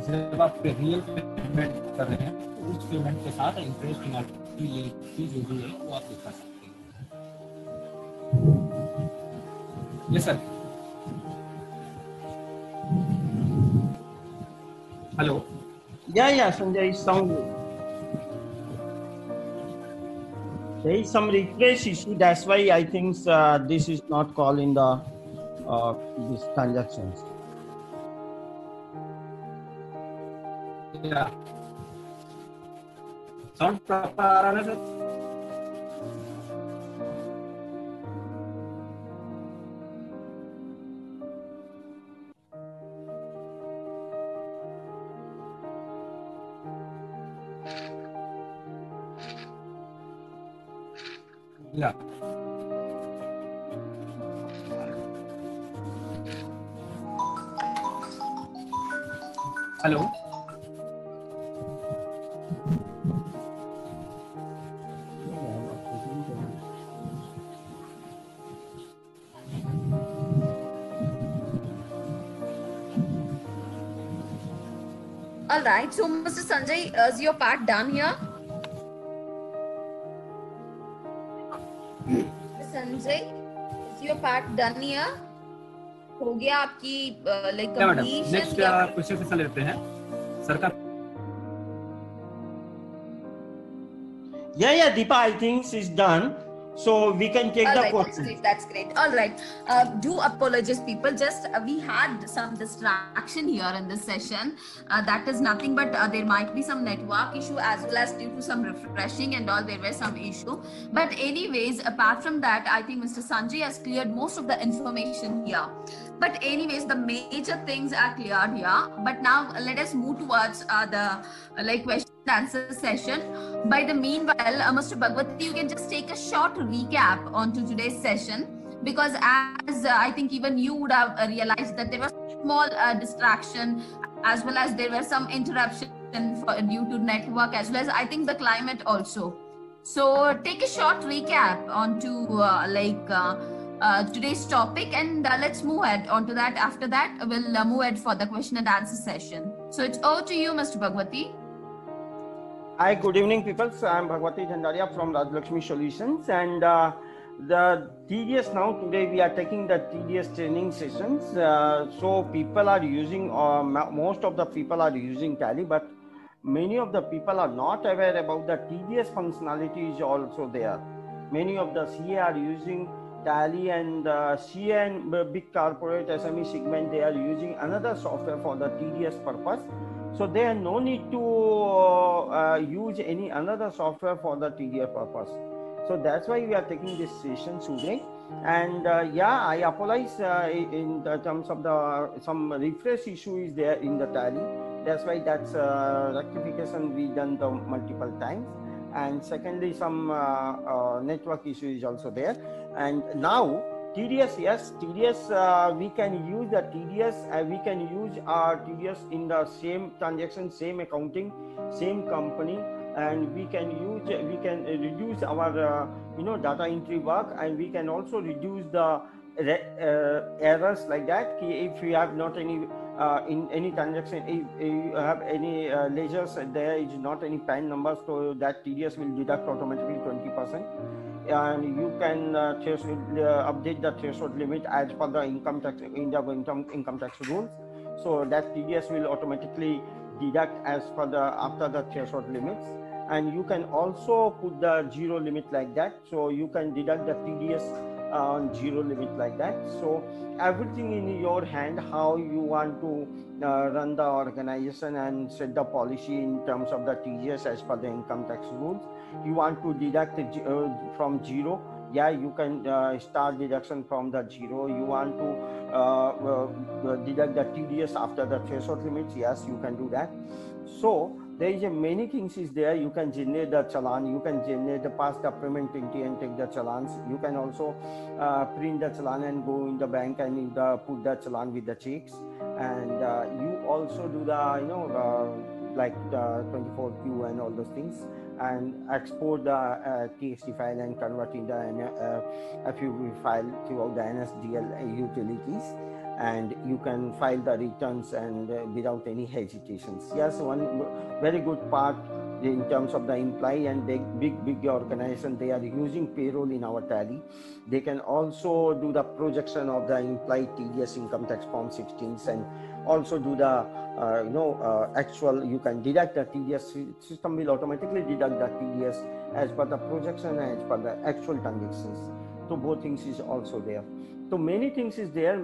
जब आप रियल पेमेंट कर रहे हैं तो उस पेमेंट के साथ इंटरेस्ट पेनल्टी जो भी है वो आप दिखा सकते हैं। Yes sir. Hello. Yeah, Sanjay, it sounds good. There is some refresh issue. That's why I think this is not called in the these transactions. Yeah. Sound proper आ रहा है sir? Yeah. Hello. All right. So, Mr. Sanjay, is your part done here? Sanjay, is your part done here? हो गया आपकी like completion? Next question session लेते हैं सर का। Yeah, Deepa, I think is done. So we can take the question. That's great. All right. Do apologize, people. Just we had some distraction here in this session. That is nothing but there might be some network issue as well as due to some refreshing and all. There were some issue. But anyways, apart from that, I think Mr. Sanjay has cleared most of the information here. But anyways, the major things are cleared here. But now let us move towards the question and answer session. By the meanwhile, Mr. Bhagwati, you can just take a short recap onto today's session, because as I think even you would have realized that there was small distraction as well as there were some interruption due to network as well as I think the climate also. So take a short recap onto today's topic, and let's move ahead onto that. After that, we'll move ahead for the question and answer session. So it's over to you, Mr. Bhagwati. Hi, good evening, people. So I'm Bhagwati Dhandaria from Rajlakshmi Solutions, and the TDS now today we are taking the TDS training sessions. So people are using, most of the people are using Tally, but many of the people are not aware about the TDS functionality is also there. Many of the CA are using Tally, and CA and big corporate SME segment, they are using another software for the TDS purpose. So there are no need to use any another software for the TDS purpose. So that's why we are taking this session today. And yeah, I apologize in the terms of the some refresh issue is there in the Tally. That's why that's rectification we done the multiple times. And secondly, some network issue is also there. And now TDS, yes, TDS, we can use the TDS, we can use our TDS in the same transaction, same accounting, same company, and we can reduce our data entry work, and we can also reduce the errors like that. If we have not any in any transaction, if you have any ledgers, there is not any PAN numbers, so that TDS will deduct automatically 20%. And you can update the threshold limit as per the income tax rules. So that TDS will automatically deduct as per the after the threshold limits. And you can also put the zero limit like that. So you can deduct the TDS on zero limit like that. So everything in your hand, how you want to run the organization and set the policy in terms of the TDS as per the income tax rules. You want to deduct from zero, yeah, you can start deduction from the zero. You want to deduct the TDS after the threshold limits, yes, you can do that. So there is many things is there. You can generate the challan, you can generate the pass the payment entity and take the challans. You can also print the challan and go in the bank and put the challan with the checks. And you also do the like the 24Q and all those things, and export the TXT file and convert in the FUV file throughout the NSDL utilities. And you can file the returns and without any hesitations. Yes, one very good part in terms of the employee and big organization, they are using payroll in our Tally. They can also do the projection of the employee TDS income tax form 16s, and also do the actual, you can deduct the TDS. System will automatically deduct the TDS as per the projection and as per the actual transactions. So both things is also there. So many things is there.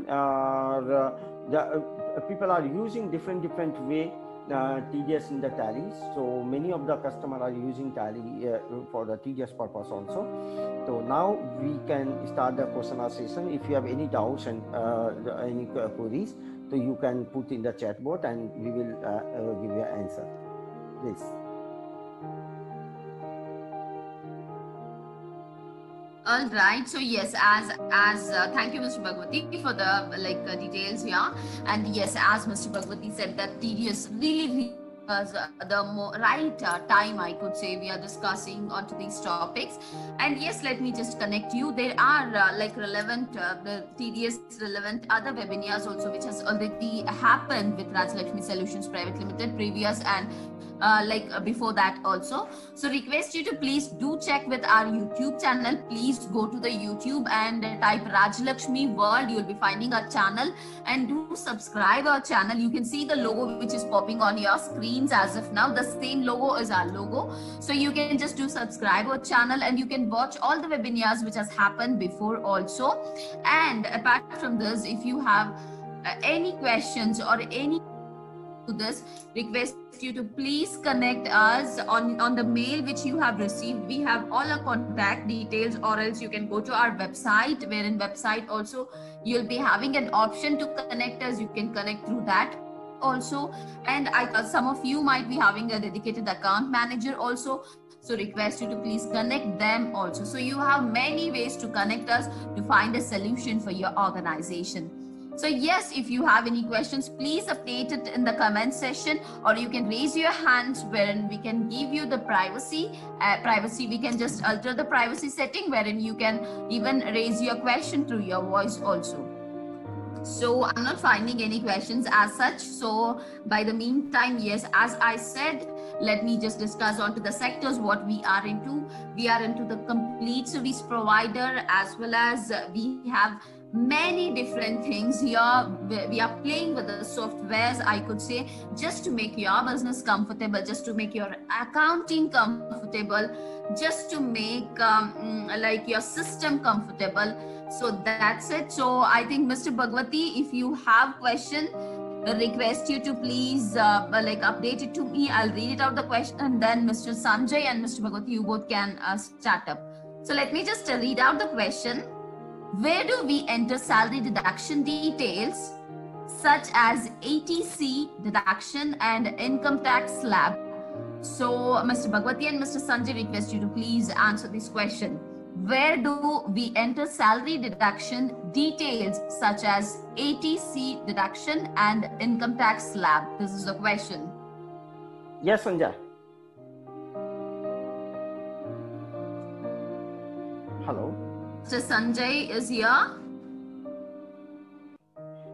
The people are using different way TDS in the Tally. So many of the customers are using Tally for the TDS purpose also. So now we can start the question session. If you have any doubts and any queries, so you can put in the chat board and we will give you an answer. Please. All right. So yes, as thank you, Mr. Bhagwati, for the details here. And yes, as Mr. Bhagwati said, that TDS really was the right time, I could say, we are discussing onto these topics. And yes, let me just connect you. There are relevant the TDS relevant other webinars also, which has already happened with Rajlakshmi Solutions Private Limited previous and before that also. So request you to please do check with our YouTube channel. Please go to the YouTube and type Rajlakshmi World. You'll be finding our channel, and do subscribe our channel. You can see the logo which is popping on your screens as of now. The same logo is our logo. So you can just do subscribe our channel, and you can watch all the webinars which has happened before also. And apart from this, if you have any questions or any to this, request you to please connect us on the mail which you have received. We have all our contact details, or else you can go to our website, where in website also you'll be having an option to connect us. You can connect through that also. And some of you might be having a dedicated account manager also, so request you to please connect them also. So you have many ways to connect us to find a solution for your organization. So yes, if you have any questions, please update it in the comment section, or you can raise your hands wherein we can give you the privacy. We can just alter the privacy setting wherein you can even raise your question through your voice also. So I'm not finding any questions as such. So by the meantime, yes, as I said, let me just discuss onto the sectors what we are into. We are into the complete service provider, as well as we have many different things here. We are playing with the softwares, I could say, just to make your business comfortable, just to make your accounting comfortable, just to make your system comfortable. So that's it. So I think Mr. Bhagwati, if you have question, request you to please update it to me. I'll read it out the question, and then Mr. Sanjay and Mr. Bhagwati, you both can start up. So let me just read out the question. Where do we enter salary deduction details such as ATC deduction and income tax slab? So Mr. Bhagwati and Mr. Sanjay, request you to please answer this question. Where do we enter salary deduction details such as ATC deduction and income tax slab? This is the question. Yes, Sanjay. Hello. Mr. Sanjay is here.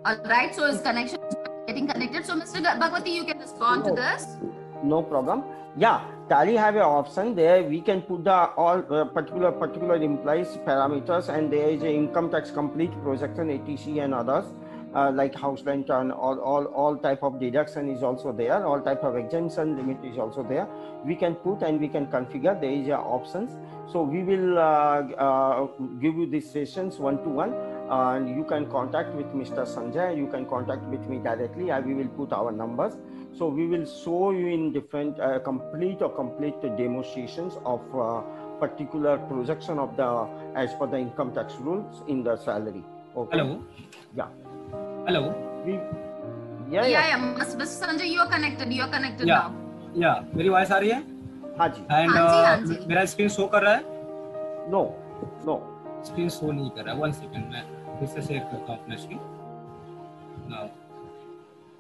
All right, so his connection is getting connected. So Mr. Bhagwati, you can respond to this. No problem. Yeah, Tally have an option there. We can put the all particular implies parameters, and there is a income tax complete projection, ATC and others like house rent and all type of deduction is also there. All type of exemption limit is also there. We can put and we can configure. There is options. So we will give you these sessions one-to-one, and you can contact with Mr. Sanjay. You can contact with me directly. We will put our numbers. So we will show you in different complete demonstrations of particular projection of the as per the income tax rules in the salary. Okay. Hello. Yeah. Hello. Yeah. Mr. Sanjay, you are connected. now. Yeah. मेरी वॉइस आ रही है? हाँ जी. And मेरा स्क्रीन शो कर रहा है? No. स्क्रीन शो नहीं कर रहा है. 1 सेकंड मैं फिर से शेयर करता हूँ अपना screen. Now.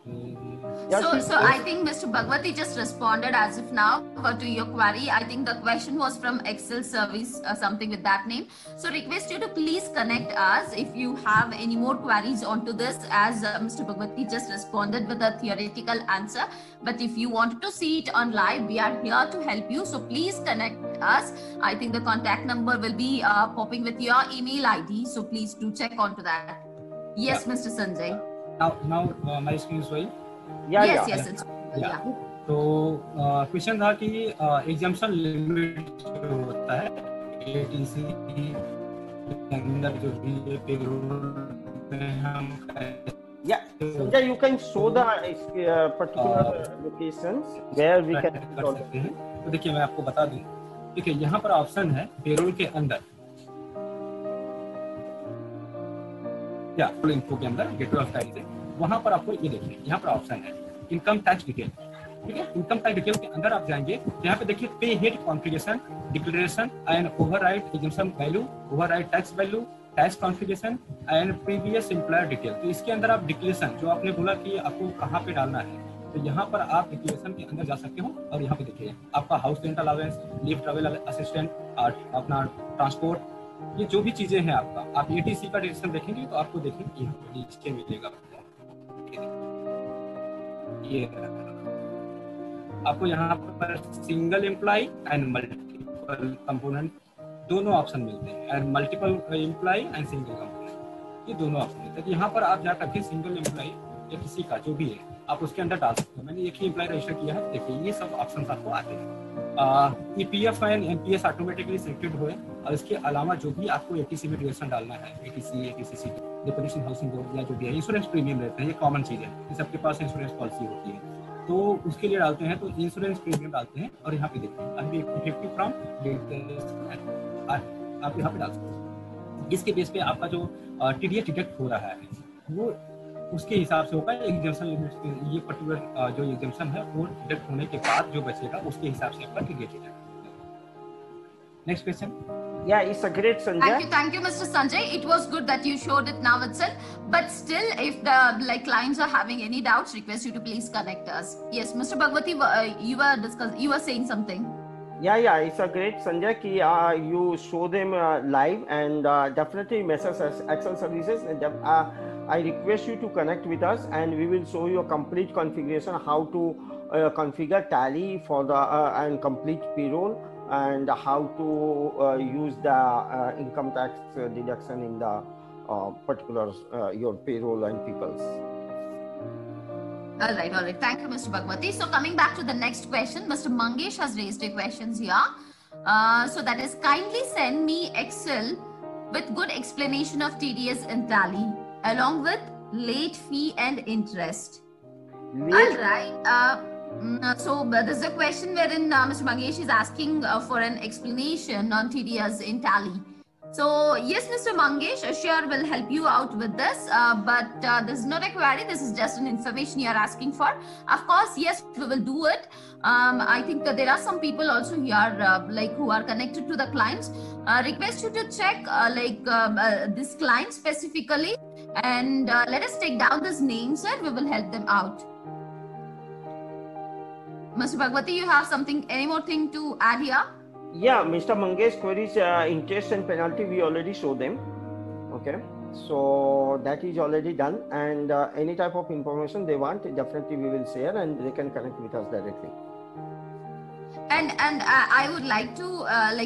So I think Mr. Bhagwati just responded as if now to your query. I think the question was from Excel service, something with that name. So request you to please connect us if you have any more queries onto this, as Mr. Bhagwati just responded with a theoretical answer. But if you wanted to see it on live, we are here to help you. So please connect us. I think the contact number will be popping with your email ID. So please do check onto that. Yes, yeah. Mr. Sanjay. Now my screen is showing. Yes. तो क्वेश्चन था कि एग्जाम्पशन लिमिट जो होता है एटीसी के अंदर जो भी पेरोल में हम you can show the particular locations where we can कर सकते हैं. तो देखिए मैं आपको बता दूं. देखिए यहाँ पर ऑप्शन है पेरोल के अंदर इन्फो के अंदर गेटवे ऑफ टैक्स है. वहां पर आपको ये देखिए यहाँ पर ऑप्शन है इनकम टैक्स डिटेल. ठीक है, इनकम टैक्स डिटेल के अंदर आप जाएंगे. यहाँ पे देखिए पे head configuration, declaration and override exemption value, override tax value, tax configuration and previous employer detail. तो इसके अंदर आप डिक्लेरेशन जो आपने बोला कि आपको कहाँ पे डालना है, तो यहाँ पर आप डिक्लेरेशन के अंदर जा सकते हो. और यहाँ पे देखिए आपका house rent allowance, lift travel assistant, अपना ट्रांसपोर्ट, ये जो भी चीजें हैं आपका, आप एटीसी का डिक्लेरेशन देखेंगे तो आपको देखेंगे यहाँ पर नीचे मिलेगा. ये आपको यहाँ पर single employee and multiple component दोनों ऑप्शन मिलते हैं. And multiple employee and single component, ये दोनों ऑप्शन मिलते हैं. यहाँ पर आप जा करके सिंगल एम्प्लॉय या किसी का जो भी है आप उसके अंदर डाल सकते हो. मैंने एक ही एम्प्लॉय रजिस्टर किया है. देखिए ये सब ऑप्शन आपको आते हैं. EPF and MPS automatically selected हुए. और इसके अलावा जो भी आपको एटीसी में डिक्लेरेशन डालना है, एटीसी, एटीसीसी, डिपोजिशन हाउसिंग बोर्ड या जो भी है, इंश्योरेंस प्रीमियम रहते हैं, ये कॉमन चीज है, इन सबके पास इंश्योरेंस पॉलिसी होती है. तो उसके लिए डालते हैं तो इंश्योरेंस प्रीमियम डालते हैं. और यहाँ पे देखते हैं अभी इफेक्टिव फ्रॉम आप यहाँ पे डाल सकते हैं. इसके बेस पे आपका जो टीडीएस डिडक्ट हो रहा है वो उसके हिसाब से होगा. एग्जाम्पशन लिमिट, ये पर्टिकुलर जो एग्जाम्पशन है वो डिडक्ट होने के बाद जो बचेगा उसके हिसाब से आपका TDS deduct. Next question. Yeah, it's a great, Sanjay. Thank you, Mr. Sanjay. It was good that you showed it now itself. But still, if the clients are having any doubts, request you to please connect us. Yes, Mr. Bhagwati, you were saying something. Yeah, it's a great, Sanjay, ki you show them live, and definitely message Excel services. I request you to connect with us, and we will show you a complete configuration how to configure Tally for the and complete payroll, and how to use the income tax deduction in the particular your payroll and people's. All right. Thank you, Mr. Bhagwati. So coming back to the next question, Mr. Mangesh has raised a questions here. So that is, kindly send me Excel with good explanation of TDS and Tally along with late fee and interest. All right. So there's a question wherein Mr. Mangesh is asking for an explanation on TDS in Tally. So yes, Mr. Mangesh, sure will help you out with this, but this is not a query. This is just an information you are asking for. Of course, yes, we will do it. I think that there are some people also here like who are connected to the clients. Request you to check this client specifically, and let us take down this name, sir. We will help them out. Mr. Bhagwati, you have any more thing to add here? Yeah, Mr. Mangesh queries interest and penalty, we already show them. Okay, so that is already done, and any type of information they want, definitely we will share, and they can connect with us directly. And I would like to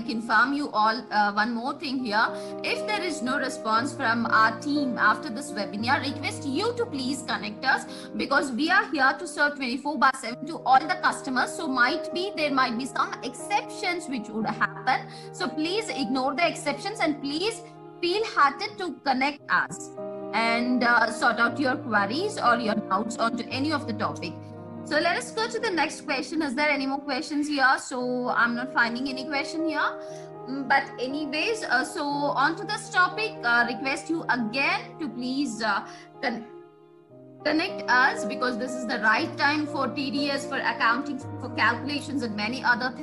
inform you all one more thing here. If there is no response from our team after this webinar, request you to please connect us, because we are here to serve 24/7 to all the customers. So there might be some exceptions which would happen. So please ignore the exceptions and please feel hearted to connect us and sort out your queries or your doubts onto any of the topic. So let us go to the next question. Is there any more questions here? So I'm not finding any question here. But anyways, so on to this topic, request you again to please connect us, because this is the right time for TDS, for accounting, for calculations and many other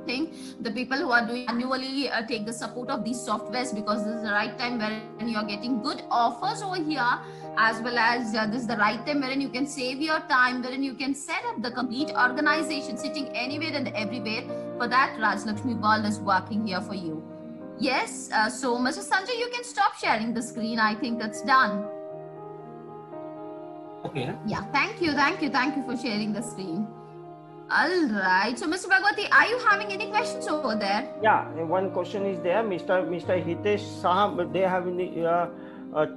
things. The people who are doing annually take the support of these softwares, because this is the right time when you are getting good offers over here, as well as this is the right time wherein you can save your time, wherein you can set up the complete organization sitting anywhere and everywhere. For that, Raj Lakshmi World is working here for you. Yes, so Mr. Sanjay, you can stop sharing the screen. I think that's done. Okay. Yeah, thank you for sharing the screen. All right. So, Mr. Bhagwati, are you having any questions over there? Yeah, one question is there. Mr. Hitesh Saha, they have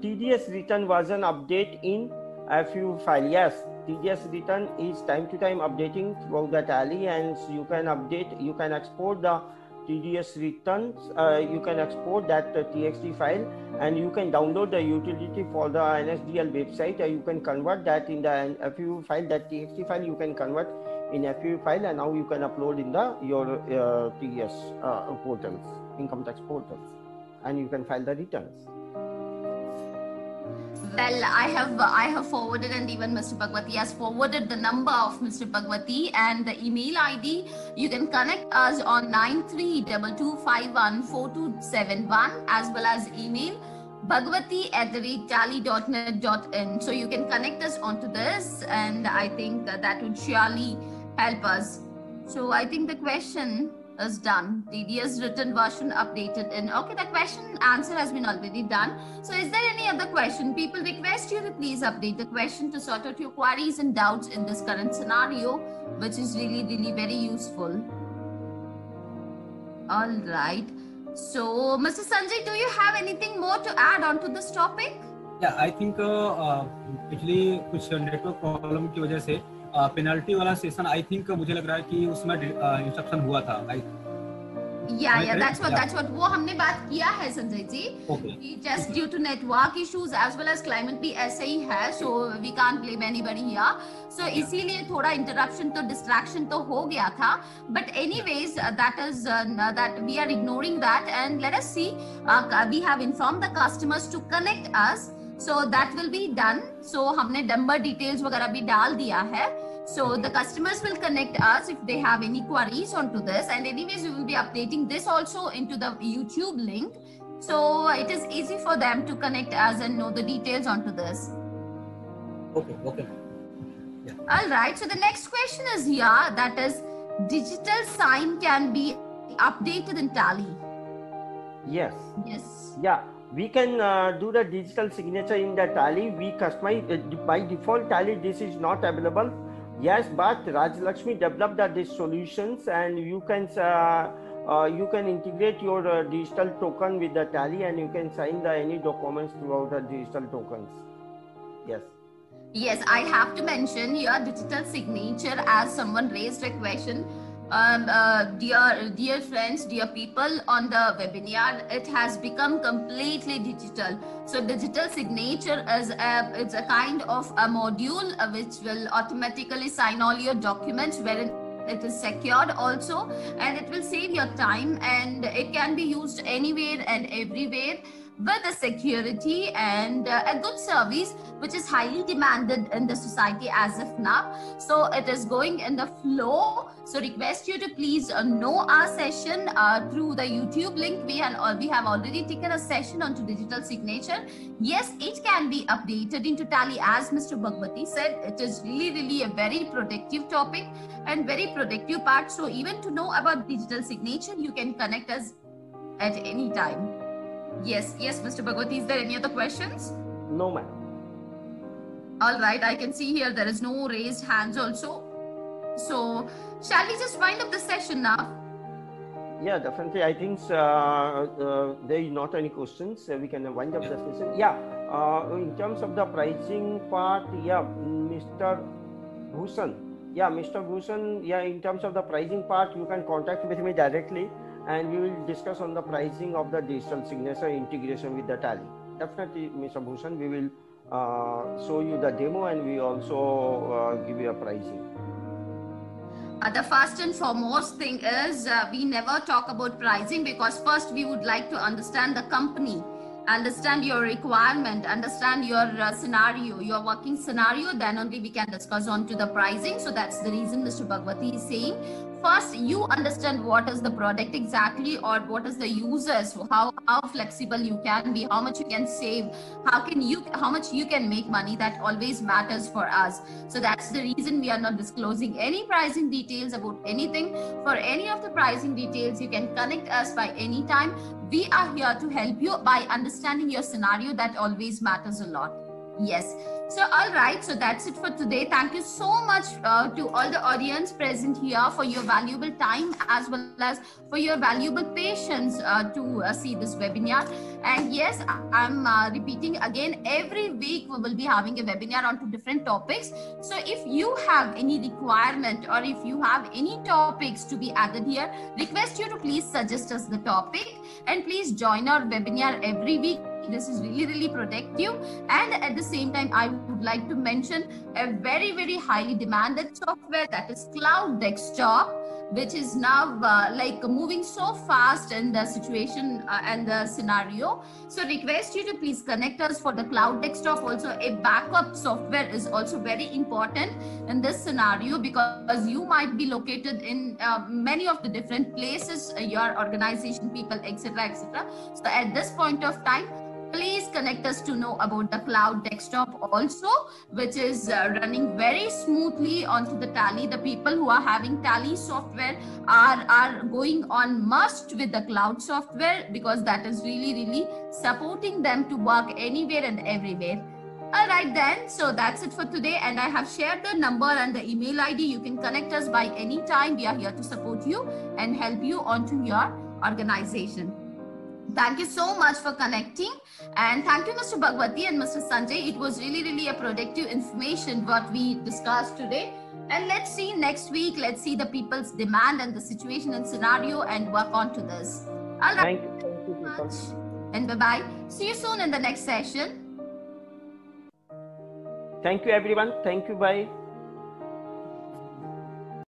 TDS return version update in FU file. Yes, TDS return is time to time updating throughout the Tally, and you can update, you can export the TDS returns, you can export that TXT file, and you can download the utility for the NSDL website. You can convert that in the FU file, that TXT file you can convert in FU file, and now you can upload in your TDS portals, income tax portals, and you can file the returns. Well, I have forwarded, and even Mr. Bhagwati has forwarded the number of Mr. Bhagwati and the email ID. You can connect us on 9322514271, as well as email bhagwati@tally.net.in. So you can connect us onto this, and I think that would surely help us. So I think the question is done. TDS written version updated in. Okay, the question answer has been already done. So is there any other question? People request you to please update the question to sort out your queries and doubts in this current scenario, which is really, really very useful. All right. So, Mr. Sanjay, do you have anything more to add on to this topic? Yeah, I think पिछली कुछ नेटवर्क प्रॉब्लम की वजह से पेनल्टी वाला सेशन आई थिंक मुझे लग रहा है कि उसमें इंस्ट्रक्शन हुआ था. That's what वो हमने बात किया है Sanjay ji. Okay. Just due to network issues as well as climate भी ऐसे ही है, so we can't blame anybody here. So इसीलिए थोड़ा interruption तो distraction तो हो गया था. But anyways, that we are ignoring that, and let us see. We have informed the customers to connect us. So that will be done. So हमने number details वगैरह भी डाल दिया है. So the customers will connect us if they have any queries onto this. And anyways, we will be updating this also into the YouTube link. So it is easy for them to connect us and know the details onto this. Okay. Yeah. All right. So the next question is here. That is, digital sign can be updated in Tally. Yes. Yes. Yeah. We can do the digital signature in the Tally. We customize by default. Tally, this is not available. Yes, but Raj Lakshmi developed these solutions, and you can integrate your digital token with the Tally, and you can sign any documents throughout the digital tokens. Yes. Yes, I have to mention your digital signature, as someone raised a question. Dear friends, dear people on the webinar, it has become completely digital. So digital signature is it's a kind of a module which will automatically sign all your documents wherein it is secured also, and it will save your time, and it can be used anywhere and everywhere with the security and a good service which is highly demanded in the society as of now. So it is going in the flow. So request you to please know our session through the YouTube link. We have already taken a session onto digital signature. Yes, it can be updated into Tally, as Mr. Bhagwati said. It is really a very productive topic and very productive part. So even to know about digital signature, you can connect us at any time. Yes, Mr. Bhagwati, is there any other questions? No, ma'am. All right, I can see here there is no raised hands also. So shall we just wind up the session now? Yeah, definitely. I think there is not any questions. We can wind up the session. Yeah, in terms of the pricing part, yeah, Mr. Bhushan. Yeah, Mr. Bhushan, yeah, in terms of the pricing part, you can contact with me directly, and we will discuss on the pricing of the digital signature integration with the Tally. Definitely, Mr. Bhushan, we will show you the demo, and we also give you a pricing. The first and foremost thing is we never talk about pricing, because first we would like to understand the company, understand your requirement, understand your scenario, your working scenario. Then only we can discuss on to the pricing. So that's the reason Mr. Bhagwati is saying, first you understand what is the product exactly, or what is the users, how flexible you can be, how much you can save, how much you can make money. That always matters for us. So that's the reason we are not disclosing any pricing details about anything. For any of the pricing details, you can connect us by any time. We are here to help you by understanding your scenario. That always matters a lot. Yes. So all right, so that's it for today. Thank you so much to all the audience present here for your valuable time, as well as for your valuable patience to see this webinar. And yes, I'm repeating again, every week we will be having a webinar on 2 different topics. So if you have any requirement, or if you have any topics to be added here, request you to please suggest us the topic, and please join our webinar every week. This is really productive. And at the same time, I would like to mention a very highly demanded software, that is Cloud Desktop, which is now like moving so fast in the situation and the scenario. So request you to please connect us for the Cloud Desktop. Also, a backup software is also very important in this scenario, because you might be located in many of the different places, your organization, people, etc. So at this point of time, please connect us to know about the Cloud Desktop also, which is running very smoothly onto the Tally. The people who are having Tally software are going on must with the cloud software, because that is really supporting them to work anywhere and everywhere. All right then, so that's it for today, and I have shared the number and the email ID. You can connect us by any time. We are here to support you and help you onto your organization. Thank you so much for connecting, and thank you Mr. Bhagwati and Mr. Sanjay. It was really a productive information what we discussed today, and let's see next week. Let's see the people's demand and the situation and scenario, and work on to this. All right. Thank you so much. And bye-bye. See you soon in the next session. Thank you everyone. Thank you. Bye.